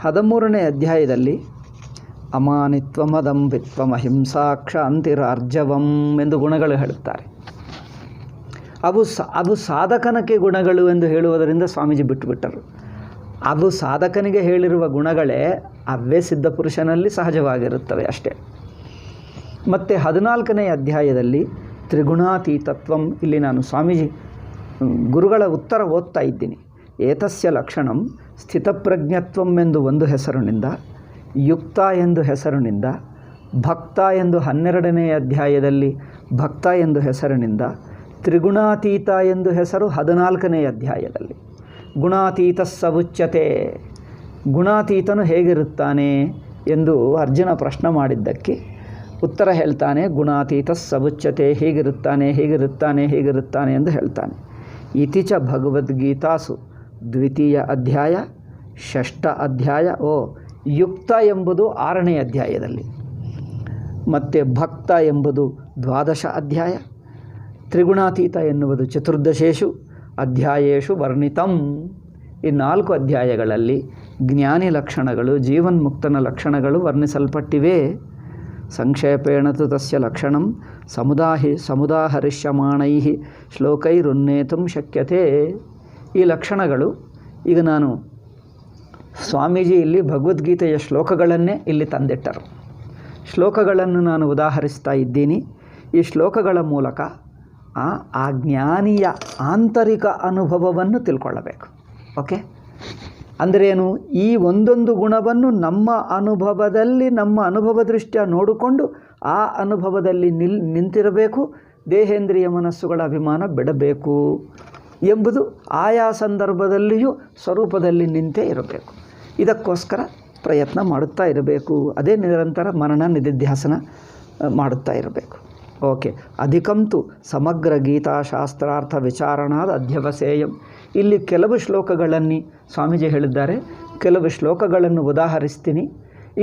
13ನೇ ಅಧ್ಯಾಯದಲ್ಲಿ ಅಮಾನಿತ್ವಮದಂಬಿತ್ವಂ ಅಹಿಂಸಾಕ್ಷ ಅಂತಿರಾರ್ಜವಂ ಎಂದು ಗುಣಗಳು ಹೇಳುತ್ತಾರೆ. ಅವು ಸಾಧಕನಕ್ಕೆ ಗುಣಗಳು ಎಂದು ಹೇಳುವುದರಿಂದ ಸ್ವಾಮೀಜಿ ಬಿಟ್ಟುಬಿಟ್ಟರು. ಅವು ಸಾಧಕನಿಗೆ ಹೇಳಿರುವ ಗುಣಗಳೇ ಅವೇ ಸಿದ್ಧಪುರುಷನಲ್ಲಿ ಸಹಜವಾಗಿರುತ್ತವೆ ಅಷ್ಟೇ. ಮತ್ತು 14ನೇ ಅಧ್ಯಾಯದಲ್ಲಿ ತ್ರಿಗುಣಾತೀತತ್ವಂ, ಇಲ್ಲಿ ನಾನು ಸ್ವಾಮೀಜಿ ಗುರುಗಳ ಉತ್ತರ ಓದ್ತಾ ಇದ್ದೀನಿ. ಏತಸ್ಯ ಲಕ್ಷಣಂ ಸ್ಥಿತಪ್ರಜ್ಞತ್ವಂ ಎಂದು ಒಂದು ಹೆಸರಿನಿಂದ, ಯುಕ್ತ ಎಂದು ಹೆಸರಿನಿಂದ, ಭಕ್ತ ಎಂದು 12ನೇ ಅಧ್ಯಾಯದಲ್ಲಿ ಭಕ್ತ ಎಂದು ಹೆಸರಿನಿಂದ, ತ್ರಿಗುಣಾತೀತ ಎಂದು ಹೆಸರು 14ನೇ ಅಧ್ಯಾಯದಲ್ಲಿ. ಗುಣಾತೀತ ಸವುಚ್ಯತೆ, ಗುಣಾತೀತನು ಹೇಗಿರುತ್ತಾನೆ ಎಂದು ಅರ್ಜುನ ಪ್ರಶ್ನೆ ಮಾಡಿದ್ದಕ್ಕೆ ಉತ್ತರ ಹೇಳ್ತಾನೆ, ಗುಣಾತೀತ ಸವುಚ್ಯತೆ, ಹೇಗಿರುತ್ತಾನೆ ಹೇಗಿರುತ್ತಾನೆ ಹೇಗಿರುತ್ತಾನೆ ಎಂದು ಹೇಳ್ತಾನೆ. ಇತಿ ಚ ಭಗವದ್ಗೀತಾಸು 2ನೇ ಅಧ್ಯಾಯ 6ನೇ ಅಧ್ಯಾಯ. ಯುಕ್ತ ಎಂಬುದು 6ನೇ ಅಧ್ಯಾಯದಲ್ಲಿ, ಮತ್ತು ಭಕ್ತ ಎಂಬುದು 12ನೇ ಅಧ್ಯಾಯ, ತ್ರಿಗುಣಾತೀತ ಎನ್ನುವುದು 14 ಅಧ್ಯಾಯೇಶು ವರ್ಣಿತಂ. ಈ 4 ಅಧ್ಯಾಯಗಳಲ್ಲಿ ಜ್ಞಾನಿ ಲಕ್ಷಣಗಳು, ಜೀವನ್ಮುಕ್ತನ ಲಕ್ಷಣಗಳು ವರ್ಣಿಸಲ್ಪಟ್ಟಿವೆ. ಸಂಕ್ಷೇಪೇಣ ತು ತಸ್ಯ ಲಕ್ಷಣಂ ಸಮುದಾಹರಿಷ್ಯಮಾಣೈ ಶ್ಲೋಕೈರುನ್ನೇತುಂ ಶಕ್ಯತೆ. ಈ ಲಕ್ಷಣಗಳು ಈಗ ನಾನು ಸ್ವಾಮೀಜಿ ಇಲ್ಲಿ ಭಗವದ್ಗೀತೆಯ ಶ್ಲೋಕಗಳನ್ನೇ ಇಲ್ಲಿ ತಂದಿಟ್ಟರು. ಶ್ಲೋಕಗಳನ್ನು ನಾನು ಉದಾಹರಿಸ್ತಾ ಇದ್ದೀನಿ. ಈ ಶ್ಲೋಕಗಳ ಮೂಲಕ ಆ ಜ್ಞಾನಿಯ ಆಂತರಿಕ ಅನುಭವವನ್ನು ತಿಳ್ಕೊಳ್ಳಬೇಕು. ಓಕೆ, ಅಂದ್ರೇನು? ಈ ಒಂದೊಂದು ಗುಣವನ್ನು ನಮ್ಮ ಅನುಭವದಲ್ಲಿ, ನಮ್ಮ ಅನುಭವ ದೃಷ್ಟ್ಯ ನೋಡಿಕೊಂಡು ಆ ಅನುಭವದಲ್ಲಿ ನಿಂತಿರಬೇಕು. ದೇಹೇಂದ್ರಿಯ ಮನಸ್ಸುಗಳ ಅಭಿಮಾನ ಬಿಡಬೇಕು ಎಂಬುದು ಆಯಾ ಸಂದರ್ಭದಲ್ಲಿಯೂ ಸ್ವರೂಪದಲ್ಲಿ ನಿಂತೇ ಇರಬೇಕು. ಇದಕ್ಕೋಸ್ಕರ ಪ್ರಯತ್ನ ಮಾಡುತ್ತಾ ಇರಬೇಕು. ಅದೇ ನಿರಂತರ ಮನನ ನಿಧಿಧ್ಯಾಸನ ಮಾಡುತ್ತಾ ಇರಬೇಕು. ಓಕೆ, ಅಧಿಕಂತು ಸಮಗ್ರ ಗೀತಾಶಾಸ್ತ್ರಾರ್ಥ ವಿಚಾರಣಾದ ಅಧ್ಯವಸೇಯಂ. ಇಲ್ಲಿ ಕೆಲವು ಶ್ಲೋಕಗಳನ್ನು ಸ್ವಾಮೀಜಿ ಹೇಳಿದ್ದಾರೆ, ಕೆಲವು ಶ್ಲೋಕಗಳನ್ನು ಉದಾಹರಿಸ್ತೀನಿ.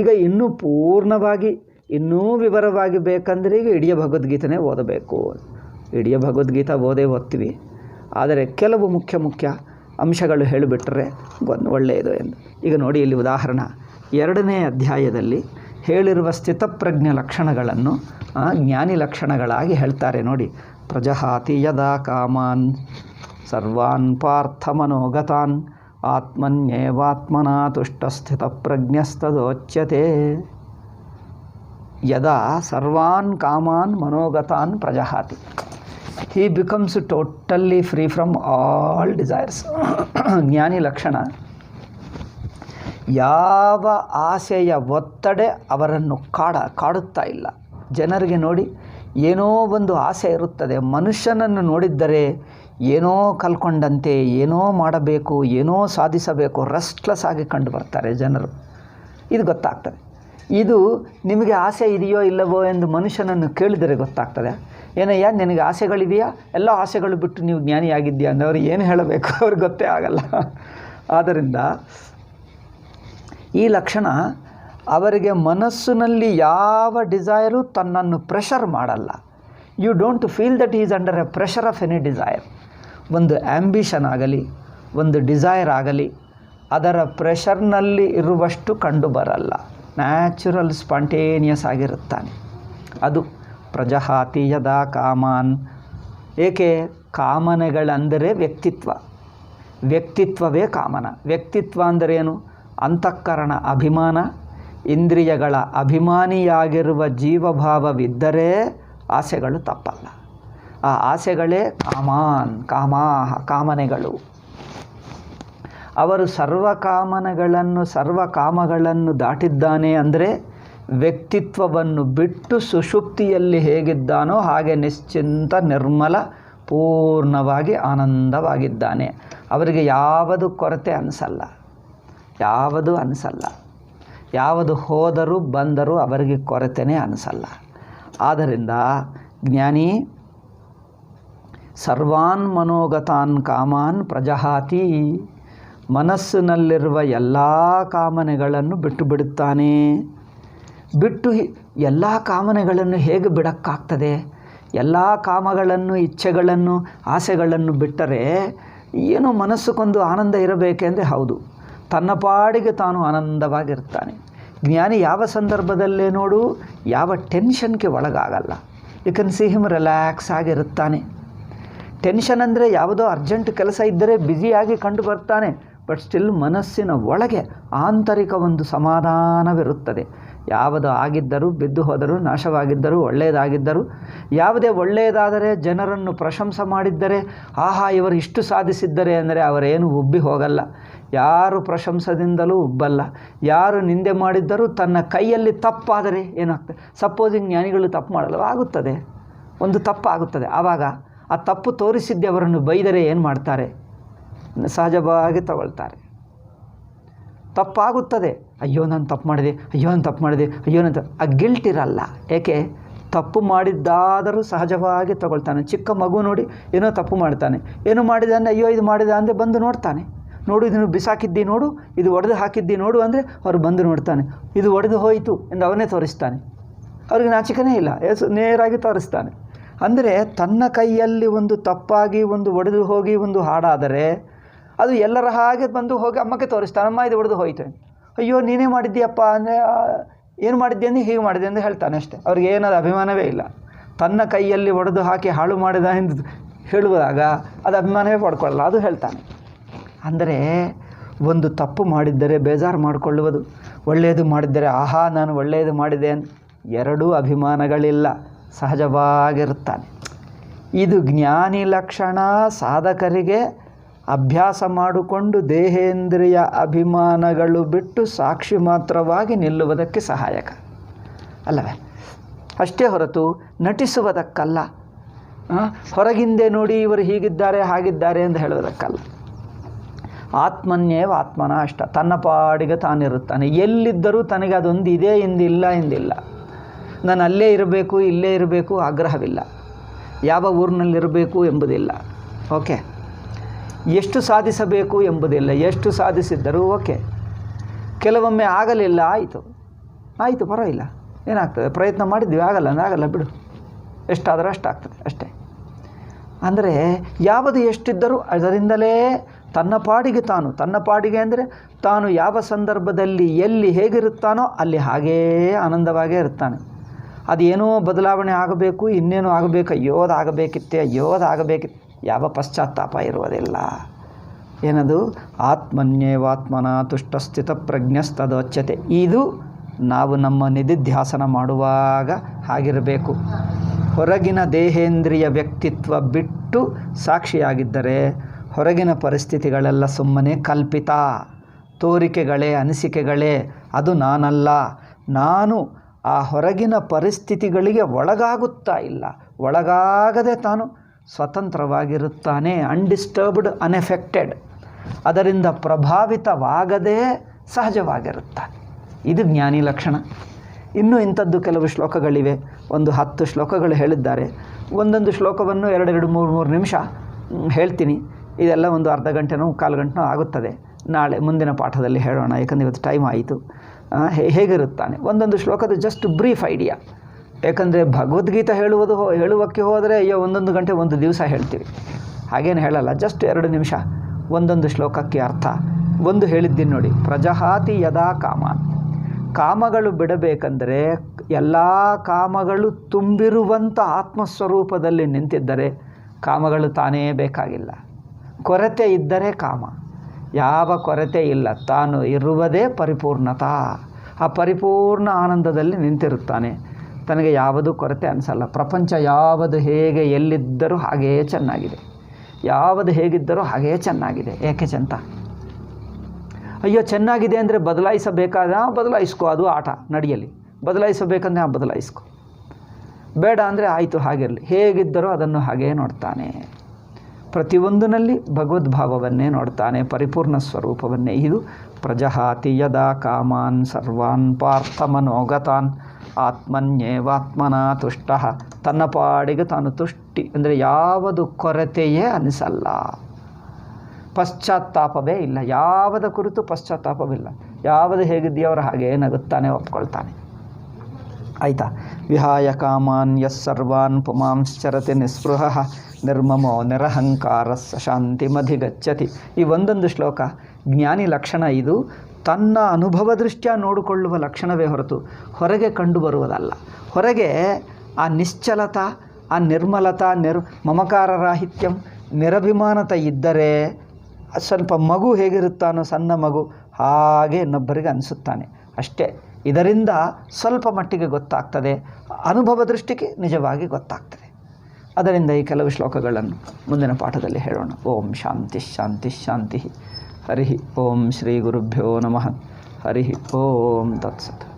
ಈಗ ಇನ್ನೂ ಪೂರ್ಣವಾಗಿ, ಇನ್ನೂ ವಿವರವಾಗಿ ಬೇಕಂದರೆ ಈಗ ಇಡೀ ಭಗವದ್ಗೀತೆನೇ ಓದಬೇಕು. ಇಡೀ ಭಗವದ್ಗೀತೆ ಓದ್ತೀವಿ, ಆದರೆ ಕೆಲವು ಮುಖ್ಯ ಅಂಶಗಳು ಹೇಳಿಬಿಟ್ರೆ ಒಳ್ಳೆಯದು ಎಂದು. ಈಗ ನೋಡಿ, ಇಲ್ಲಿ ಉದಾಹರಣೆ 2ನೇ ಅಧ್ಯಾಯದಲ್ಲಿ ಹೇಳಿರುವ ಸ್ಥಿತಪ್ರಜ್ಞ ಲಕ್ಷಣಗಳನ್ನು ಜ್ಞಾನಿ ಲಕ್ಷಣಗಳಾಗಿ ಹೇಳ್ತಾರೆ ನೋಡಿ. ಪ್ರಜಹಾತಿ ಯದಾ ಕಾಮಾನ್ ಸರ್ವಾನ್ ಪಾರ್ಥ ಮನೋಗತಾನ್ ಆತ್ಮನ್ಯೇವಾತ್ಮನಾ ತುಷ್ಟಸ್ಥಿತಪ್ರಜ್ಞಸ್ತದೋಚ್ಯತೆ. ಯದಾ ಸರ್ವಾನ್ ಕಾಮಾನ್ ಮನೋಗತಾನ್ ಪ್ರಜಹಾತಿ, he becomes totally free from all desires. ಜ್ಞಾನಿ ಲಕ್ಷಣ, ಯಾವ ಆಸೆಯ ಒತ್ತಡೆ ಅವರನ್ನು ಕಾಡುತ್ತಾ ಇಲ್ಲ. ಜನರಿಗೆ ನೋಡಿ, ಏನೋ ಒಂದು ಆಸೆ ಇರುತ್ತದೆ. ಮನುಷ್ಯನನ್ನು ನೋಡಿದ್ದರೆ ಏನೋ ಕಲ್ಕೊಂಡಂತೆ, ಏನೋ ಮಾಡಬೇಕು, ಏನೋ ಸಾಧಿಸಬೇಕು, ರೆಸ್ಟ್ಲೆಸ್ ಆಗಿ ಕಂಡು ಬರ್ತಾರೆ ಜನರು. ಇದು ಗೊತ್ತಾಗ್ತದೆ. ಇದು ನಿಮಗೆ ಆಸೆ ಇದೆಯೋ ಇಲ್ಲವೋ ಎಂದು ಮನುಷ್ಯನನ್ನು ಕೇಳಿದರೆ ಗೊತ್ತಾಗ್ತದೆ. ಏನಯ್ಯ ನಿನಗೆ ಆಸೆಗಳಿದೆಯಾ? ಎಲ್ಲ ಆಸೆಗಳು ಬಿಟ್ಟು ನೀವು ಜ್ಞಾನಿಯಾಗಿದ್ದೀಯಾ ಅಂದರೆ ಅವ್ರು ಏನು ಹೇಳಬೇಕು, ಅವ್ರಿಗೆ ಗೊತ್ತೇ ಆಗಲ್ಲ. ಆದ್ದರಿಂದ ಈ ಲಕ್ಷಣ ಅವರಿಗೆ ಮನಸ್ಸಿನಲ್ಲಿ ಯಾವ ಡಿಸೈರು ತನ್ನನ್ನು ಪ್ರೆಷರ್ ಮಾಡಲ್ಲ. You don't feel that is under a pressure of any desire. ಒಂದು ಆ್ಯಂಬಿಷನ್ ಆಗಲಿ, ಒಂದು ಡಿಸೈರ್ ಆಗಲಿ, ಅದರ ಪ್ರೆಷರ್ನಲ್ಲಿ ಇರುವಷ್ಟು ಕಂಡು ಬರಲ್ಲ. ನ್ಯಾಚುರಲ್ ಸ್ಪಾಂಟೇನಿಯಸ್ ಆಗಿರುತ್ತಾನೆ. ಅದು ಪ್ರಜಹಾತಿ ಯದಾ ಕಾಮಾನ್. ಏಕೆ? ಕಾಮನೆಗಳೆಂದರೆ ವ್ಯಕ್ತಿತ್ವವೇ ಕಾಮನ. ವ್ಯಕ್ತಿತ್ವ ಅಂದರೇನು? ಅಂತಃಕರಣ ಅಭಿಮಾನ, ಇಂದ್ರಿಯಗಳ ಅಭಿಮಾನಿಯಾಗಿರುವ ಜೀವಭಾವವಿದ್ದರೆ ಆಸೆಗಳು ತಪ್ಪಲ್ಲ. ಆ ಆಸೆಗಳೇ ಕಾಮನೆಗಳು. ಅವರು ಸರ್ವಕಾಮಗಳನ್ನು ದಾಟಿದ್ದಾನೆ ಅಂದರೆ ವ್ಯಕ್ತಿತ್ವವನ್ನು ಬಿಟ್ಟು ಸುಷುಪ್ತಿಯಲ್ಲಿ ಹೇಗಿದ್ದಾನೋ ಹಾಗೆ ನಿಶ್ಚಿಂತ, ನಿರ್ಮಲ, ಪೂರ್ಣವಾಗಿ ಆನಂದವಾಗಿದ್ದಾನೆ. ಅವರಿಗೆ ಯಾವುದು ಕೊರತೆ ಅನಿಸಲ್ಲ, ಯಾವುದು ಹೋದರೂ ಬಂದರೂ ಅವರಿಗೆ ಕೊರತೆನೇ ಅನಿಸಲ್ಲ. ಆದ್ದರಿಂದ ಜ್ಞಾನಿ ಸರ್ವಾನ್ ಮನೋಗತಾನ್ ಕಾಮಾನ್ ಪ್ರಜಹಾತಿ, ಮನಸ್ಸಿನಲ್ಲಿರುವ ಎಲ್ಲ ಕಾಮನೆಗಳನ್ನು ಬಿಟ್ಟು ಬಿಡುತ್ತಾನೆ. ಎಲ್ಲ ಕಾಮನೆಗಳನ್ನು ಹೇಗೆ ಬಿಡೋಕ್ಕಾಗ್ತದೆ? ಎಲ್ಲ ಕಾಮಗಳನ್ನು, ಇಚ್ಛೆಗಳನ್ನು, ಆಸೆಗಳನ್ನು ಬಿಟ್ಟರೆ ಏನೋ ಮನಸ್ಸುಗೊಂದು ಆನಂದ ಇರಬೇಕೆಂದರೆ ಹೌದು, ತನ್ನ ಪಾಡಿಗೆ ತಾನು ಆನಂದವಾಗಿರ್ತಾನೆ. ಜ್ಞಾನಿ ಯಾವ ಸಂದರ್ಭದಲ್ಲೇ ನೋಡು ಯಾವ ಟೆನ್ಷನ್ಗೆ ಒಳಗಾಗಲ್ಲ. You can see him relax ಆಗಿರುತ್ತಾನೆ. ಟೆನ್ಷನ್ ಅಂದರೆ ಯಾವುದೋ ಅರ್ಜೆಂಟ್ ಕೆಲಸ ಇದ್ದರೆ ಬ್ಯುಸಿಯಾಗಿ ಕಂಡು ಬರ್ತಾನೆ, ಬಟ್ ಸ್ಟಿಲ್ ಮನಸ್ಸಿನ ಒಳಗೆ ಆಂತರಿಕ ಒಂದು ಸಮಾಧಾನವಿರುತ್ತದೆ. ಯಾವುದು ಆಗಿದ್ದರೂ, ಬಿದ್ದು ಹೋದರೂ, ನಾಶವಾಗಿದ್ದರೂ, ಒಳ್ಳೆಯದಾಗಿದ್ದರೂ, ಯಾವುದೇ ಒಳ್ಳೆಯದಾದರೆ ಜನರನ್ನು ಪ್ರಶಂಸೆ ಮಾಡಿದ್ದರೆ, ಆಹಾ ಇವರು ಇಷ್ಟು ಸಾಧಿಸಿದ್ದರೆ ಅಂದರೆ ಅವರೇನು ಉಬ್ಬಿ ಹೋಗಲ್ಲ. ಯಾರು ಪ್ರಶಂಸದಿಂದಲೂ ಉಬ್ಬಲ್ಲ. ಯಾರು ನಿಂದೆ ಮಾಡಿದ್ದರೂ ತನ್ನ ಕೈಯಲ್ಲಿ ತಪ್ಪಾದರೆ ಏನಾಗ್ತದೆ, ಸಪೋಸಿಂಗ್ ಜ್ಞಾನಿಗಳು ತಪ್ಪು ಮಾಡಲು ಆಗುತ್ತದೆ, ಒಂದು ತಪ್ಪಾಗುತ್ತದೆ. ಆವಾಗ ಆ ತಪ್ಪು ತೋರಿಸಿದ್ದೆ ಅವರನ್ನು ಬೈದರೆ ಏನು ಮಾಡ್ತಾರೆ, ಸಹಜವಾಗಿ ತಗೊಳ್ತಾರೆ. ತಪ್ಪಾಗುತ್ತದೆ, ಅಯ್ಯೋ ನಾನು ತಪ್ಪು ಮಾಡಿದೆ, ಅಯ್ಯೋ ನಾನು ತಪ್ಪು ಮಾಡಿದೆ, ಅಯ್ಯೋ ನಾನು ಆ ಗಿಲ್ಟ್ ಇರಲ್ಲ. ಏಕೆ, ತಪ್ಪು ಮಾಡಿದ್ದಾದರೂ ಸಹಜವಾಗಿ ತಗೊಳ್ತಾನೆ. ಚಿಕ್ಕ ಮಗು ನೋಡಿ ಏನೋ ತಪ್ಪು ಮಾಡ್ತಾನೆ, ಏನು ಮಾಡಿದೆ ಅಂದರೆ ಅಯ್ಯೋ ಇದು ಮಾಡಿದ ಅಂದರೆ ಬಂದು ನೋಡ್ತಾನೆ. ನೋಡು ಇದನ್ನು ಬಿಸಾಕಿದ್ದಿ ನೋಡು, ಇದು ಒಡೆದು ಹಾಕಿದ್ದಿ ನೋಡು ಅಂದರೆ ಅವ್ರು ಬಂದು ನೋಡ್ತಾನೆ. ಇದು ಒಡೆದು ಹೋಯಿತು ಎಂದು ಅವನೇ ತೋರಿಸ್ತಾನೆ. ಅವ್ರಿಗೆ ನಾಚಿಕೆನೇ ಇಲ್ಲ, ನೇರಾಗಿ ತೋರಿಸ್ತಾನೆ. ಅಂದರೆ ತನ್ನ ಕೈಯಲ್ಲಿ ಒಂದು ತಪ್ಪಾಗಿ ಒಂದು ಒಡೆದು ಹೋಗಿ ಒಂದು ಹಾಡಾದರೆ ಅದು ಎಲ್ಲರ ಹಾಗೆ ಬಂದು ಹೋಗಿ ಅಮ್ಮಕ್ಕೆ ತೋರಿಸ್ತಾನೆ, ಅಮ್ಮ ಇದು ಒಡೆದು ಹೋಯಿತು. ಅಯ್ಯೋ ನೀನೇ ಮಾಡಿದ್ದೀಯಪ್ಪ ಅಂದರೆ ಏನು ಮಾಡಿದ್ದೆ ಅಂದರೆ ಹೀಗೆ ಮಾಡಿದೆ ಅಂತ ಹೇಳ್ತಾನೆ ಅಷ್ಟೇ. ಅವ್ರಿಗೆ ಏನದು ಅಭಿಮಾನವೇ ಇಲ್ಲ. ತನ್ನ ಕೈಯಲ್ಲಿ ಒಡೆದು ಹಾಕಿ ಹಾಳು ಮಾಡಿದ ಎಂದು ಹೇಳುವಾಗ ಅದು ಅಭಿಮಾನವೇ ಪಡ್ಕೊಳ್ಳಲ್ಲ, ಅದು ಹೇಳ್ತಾನೆ. ಅಂದರೆ ಒಂದು ತಪ್ಪು ಮಾಡಿದ್ದರೆ ಬೇಜಾರು ಮಾಡಿಕೊಳ್ಳುವುದು, ಒಳ್ಳೆಯದು ಮಾಡಿದ್ದರೆ ಆಹಾ ನಾನು ಒಳ್ಳೆಯದು ಮಾಡಿದೆ ಅಂತ ಎರಡೂ ಅಭಿಮಾನಗಳಿಲ್ಲ, ಸಹಜವಾಗಿರುತ್ತಾನೆ. ಇದು ಜ್ಞಾನಿ ಲಕ್ಷಣ. ಸಾಧಕರಿಗೆ ಅಭ್ಯಾಸ ಮಾಡಿಕೊಂಡು ದೇಹೇಂದ್ರಿಯ ಅಭಿಮಾನಗಳು ಬಿಟ್ಟು ಸಾಕ್ಷಿ ಮಾತ್ರವಾಗಿ ನಿಲ್ಲುವುದಕ್ಕೆ ಸಹಾಯಕ ಅಲ್ಲವೇ? ಅಷ್ಟೇ ಹೊರತು ನಟಿಸುವುದಕ್ಕಲ್ಲ, ಹೊರಗಿಂದೆ ನೋಡಿ ಇವರು ಹೀಗಿದ್ದಾರೆ ಹಾಗಿದ್ದಾರೆ ಎಂದು ಹೇಳುವುದಕ್ಕಲ್ಲ. ಆತ್ಮನ್ಯೇವ ಆತ್ಮನ ಅಷ್ಟ, ತನ್ನ ಪಾಡಿಗೆ ತಾನಿರುತ್ತಾನೆ. ಎಲ್ಲಿದ್ದರೂ ತನಗೆ ಅದೊಂದು ಇದೆ ಎಂದಿಲ್ಲ ಎಂದಿಲ್ಲ. ನಾನು ಅಲ್ಲೇ ಇರಬೇಕು ಇಲ್ಲೇ ಇರಬೇಕು ಆಗ್ರಹವಿಲ್ಲ, ಯಾವ ಊರಿನಲ್ಲಿರಬೇಕು ಎಂಬುದಿಲ್ಲ. ಓಕೆ, ಎಷ್ಟು ಸಾಧಿಸಬೇಕು ಎಂಬುದಿಲ್ಲ, ಎಷ್ಟು ಸಾಧಿಸಿದ್ದರೂ ಓಕೆ. ಕೆಲವೊಮ್ಮೆ ಆಗಲಿಲ್ಲ, ಆಯಿತು ಪರವಾಗಿಲ್ಲ, ಏನಾಗ್ತದೆ, ಪ್ರಯತ್ನ ಮಾಡಿದ್ವಿ, ಆಗಲ್ಲ ಬಿಡು, ಎಷ್ಟಾದರೂ ಅಷ್ಟಾಗ್ತದೆ ಅಷ್ಟೇ. ಅಂದರೆ ಯಾವುದು ಎಷ್ಟಿದ್ದರೂ ಅದರಿಂದಲೇ ತನ್ನ ಪಾಡಿಗೆ ಅಂದರೆ ತಾನು ಯಾವ ಸಂದರ್ಭದಲ್ಲಿ ಎಲ್ಲಿ ಹೇಗಿರುತ್ತಾನೋ ಅಲ್ಲಿ ಹಾಗೇ ಆನಂದವಾಗೇ ಇರುತ್ತಾನೆ. ಅದೇನೋ ಬದಲಾವಣೆ ಆಗಬೇಕು, ಇನ್ನೇನೋ ಆಗಬೇಕು, ಅಯ್ಯೋದಾಗಬೇಕಿತ್ತೆ, ಯಾವ ಪಶ್ಚಾತ್ತಾಪ ಇರುವುದಿಲ್ಲ. ಏನದು ಆತ್ಮನ್ಯೇವಾತ್ಮನ ತುಷ್ಟಸ್ಥಿತ ಪ್ರಜ್ಞಸ್ತದೋಚ್ಯತೆ. ಇದು ನಾವು ನಮ್ಮ ನಿಧಿಧ್ಯಾಸನ ಮಾಡುವಾಗ ಹಾಗಿರಬೇಕು. ಹೊರಗಿನ ದೇಹೇಂದ್ರಿಯ ವ್ಯಕ್ತಿತ್ವ ಬಿಟ್ಟು ಸಾಕ್ಷಿಯಾಗಿದ್ದರೆ ಹೊರಗಿನ ಪರಿಸ್ಥಿತಿಗಳೆಲ್ಲ ಸುಮ್ಮನೆ ಕಲ್ಪಿತ ತೋರಿಕೆಗಳೇ, ಅನಿಸಿಕೆಗಳೇ. ಅದು ನಾನಲ್ಲ. ನಾನು ಆ ಹೊರಗಿನ ಪರಿಸ್ಥಿತಿಗಳಿಗೆ ಒಳಗಾಗುತ್ತಾ ಇಲ್ಲ, ಒಳಗಾಗದೆ ತಾನು ಸ್ವತಂತ್ರವಾಗಿರುತ್ತಾನೆ, ಅನ್ಡಿಸ್ಟರ್ಬ್ಡ್, ಅನ್ಎಫೆಕ್ಟೆಡ್. ಅದರಿಂದ ಪ್ರಭಾವಿತವಾಗದೇ ಸಹಜವಾಗಿರುತ್ತಾನೆ. ಇದು ಜ್ಞಾನಿ ಲಕ್ಷಣ. ಇನ್ನೂ ಇಂಥದ್ದು ಕೆಲವು ಶ್ಲೋಕಗಳಿವೆ, ಒಂದು 10 ಶ್ಲೋಕಗಳು ಹೇಳಿದ್ದಾರೆ. ಒಂದೊಂದು ಶ್ಲೋಕವನ್ನು 2-3 ನಿಮಿಷ ಹೇಳ್ತೀನಿ. ಇದೆಲ್ಲ ಒಂದು ಅರ್ಧ ಗಂಟೆನೋ 1/4 ಗಂಟೆನೋ ಆಗುತ್ತದೆ. ನಾಳೆ ಮುಂದಿನ ಪಾಠದಲ್ಲಿ ಹೇಳೋಣ, ಯಾಕಂದರೆ ಇವತ್ತು ಟೈಮ್ ಆಯಿತು. ಹೇಗಿರುತ್ತಾನೆ ಒಂದೊಂದು ಶ್ಲೋಕದ ಜಸ್ಟ್ ಬ್ರೀಫ್ ಐಡಿಯಾ. ಯಾಕಂದರೆ ಭಗವದ್ಗೀತೆ ಹೇಳುವಕ್ಕೆ ಹೋದರೆ ಅಯ್ಯೋ 1 ಗಂಟೆ 1 ದಿವಸ ಹೇಳ್ತೀವಿ, ಹಾಗೇನು ಹೇಳಲ್ಲ. ಜಸ್ಟ್ 2 ನಿಮಿಷ ಒಂದೊಂದು ಶ್ಲೋಕಕ್ಕೆ ಅರ್ಥ. ಒಂದು ಹೇಳಿದ್ದೀನಿ ನೋಡಿ, ಪ್ರಜಹಾತಿ ಯದಾ ಕಾಮಾನ್. ಕಾಮಗಳು ಬಿಡಬೇಕಂದರೆ ಎಲ್ಲ ಕಾಮಗಳು ತುಂಬಿರುವಂಥ ಆತ್ಮಸ್ವರೂಪದಲ್ಲಿ ನಿಂತಿದ್ದರೆ ಕಾಮಗಳು ತಾನೇ ಬೇಕಾಗಿಲ್ಲ. ಕೊರತೆ ಇದ್ದರೆ ಕಾಮ, ಯಾವ ಕೊರತೆ ಇಲ್ಲ, ತಾನು ಇರುವುದೇ ಪರಿಪೂರ್ಣತಾ. ಆ ಪರಿಪೂರ್ಣ ಆನಂದದಲ್ಲಿ ನಿಂತಿರುತ್ತಾನೆ, ತನಗೆ ಯಾವುದೂ ಕೊರತೆ ಅನಿಸಲ್ಲ. ಪ್ರಪಂಚ ಯಾವುದು ಹೇಗೆ ಎಲ್ಲಿದ್ದರೂ ಹಾಗೆಯೇ ಚೆನ್ನಾಗಿದೆ, ಯಾವುದು ಹೇಗಿದ್ದರೂ ಹಾಗೆಯೇ ಚೆನ್ನಾಗಿದೆ. ಏಕೆ ಚಂತ? ಅಯ್ಯೋ ಚೆನ್ನಾಗಿದೆ ಅಂದರೆ ಬದಲಾಯಿಸಬೇಕಾದ ಬದಲಾಯಿಸ್ಕೊ, ಅದು ಆಟ ನಡೆಯಲಿ. ಬದಲಾಯಿಸಬೇಕಂದ್ರೆ ಬದಲಾಯಿಸ್ಕೊ, ಬೇಡ ಅಂದರೆ ಆಯಿತು ಹಾಗಿರಲಿ. ಹೇಗಿದ್ದರೂ ಅದನ್ನು ಹಾಗೇ ನೋಡ್ತಾನೆ. ಪ್ರತಿಯೊಂದರಲ್ಲಿ ಭಗವದ್ಭಾವವನ್ನೇ ನೋಡ್ತಾನೆ, ಪರಿಪೂರ್ಣ ಸ್ವರೂಪವನ್ನೇ. ಇದು ಪ್ರಜಹಾತಿ ಯದಾ ಕಾಮಾನ್ ಸರ್ವಾನ್ ಪಾರ್ಥ ಮನೋಗತಾನ್ ಆತ್ಮನ್ಯೇವಾತ್ಮನ ತುಷ್ಟ. ತನ್ನ ಪಾಡಿಗೆ ತಾನು ತುಷ್ಟಿ ಅಂದರೆ ಯಾವುದು ಕೊರತೆಯೇ ಅನಿಸಲ್ಲ, ಪಶ್ಚಾತ್ತಾಪವೇ ಇಲ್ಲ, ಯಾವುದ ಕುರಿತು ಪಶ್ಚಾತ್ತಾಪವಿಲ್ಲ. ಯಾವುದು ಹೇಗಿದೆಯೋ ಅವರು ಹಾಗೇ ನಗುತ್ತಾನೆ, ಒಪ್ಕೊಳ್ತಾನೆ. ಆಯಿತಾ? ವಿಹಾಯ ಕಾಮಾನ್ ಯಸ್ಸರ್ವಾನ್ ಪುಮಾಂಶ್ಚರತಿ ನಿಸ್ಪೃಹ ನಿರ್ಮಮೋ ನಿರಹಂಕಾರ ಶಾಂತಿಮಧಿಗಚ್ಚತಿ. ಈ ಒಂದೊಂದು ಶ್ಲೋಕ ಜ್ಞಾನಿ ಲಕ್ಷಣ. ಇದು ತನ್ನ ಅನುಭವ ದೃಷ್ಟ್ಯ ನೋಡಿಕೊಳ್ಳುವ ಲಕ್ಷಣವೇ ಹೊರತು ಹೊರಗೆ ಕಂಡುಬರುವುದಲ್ಲ. ಹೊರಗೆ ಆ ನಿಶ್ಚಲತಾ, ಆ ನಿರ್ಮಲತಾ, ಮಮಕಾರರಾಹಿತ್ಯಂ, ನಿರಭಿಮಾನತೆ ಇದ್ದರೆ ಸ್ವಲ್ಪ ಮಗು ಹೇಗಿರುತ್ತಾನೋ ಸಣ್ಣ ಮಗು ಹಾಗೆ ಇನ್ನೊಬ್ಬರಿಗೆ ಅನಿಸುತ್ತಾನೆ ಅಷ್ಟೇ. ಇದರಿಂದ ಸ್ವಲ್ಪ ಮಟ್ಟಿಗೆ ಗೊತ್ತಾಗ್ತದೆ, ಅನುಭವ ದೃಷ್ಟಿಗೆ ನಿಜವಾಗಿ ಗೊತ್ತಾಗ್ತದೆ. ಅದರಿಂದ ಈ ಕೆಲವು ಶ್ಲೋಕಗಳನ್ನು ಮುಂದಿನ ಪಾಠದಲ್ಲಿ ಹೇಳೋಣ. ಓಂ ಶಾಂತಿ ಶಾಂತಿ ಶಾಂತಿ. ಹರಿ ಓಂ ಶ್ರೀ ಗುರುಭ್ಯೋ ನಮಃ. ಹರಿ ಓಂ ತತ್ಸತ್.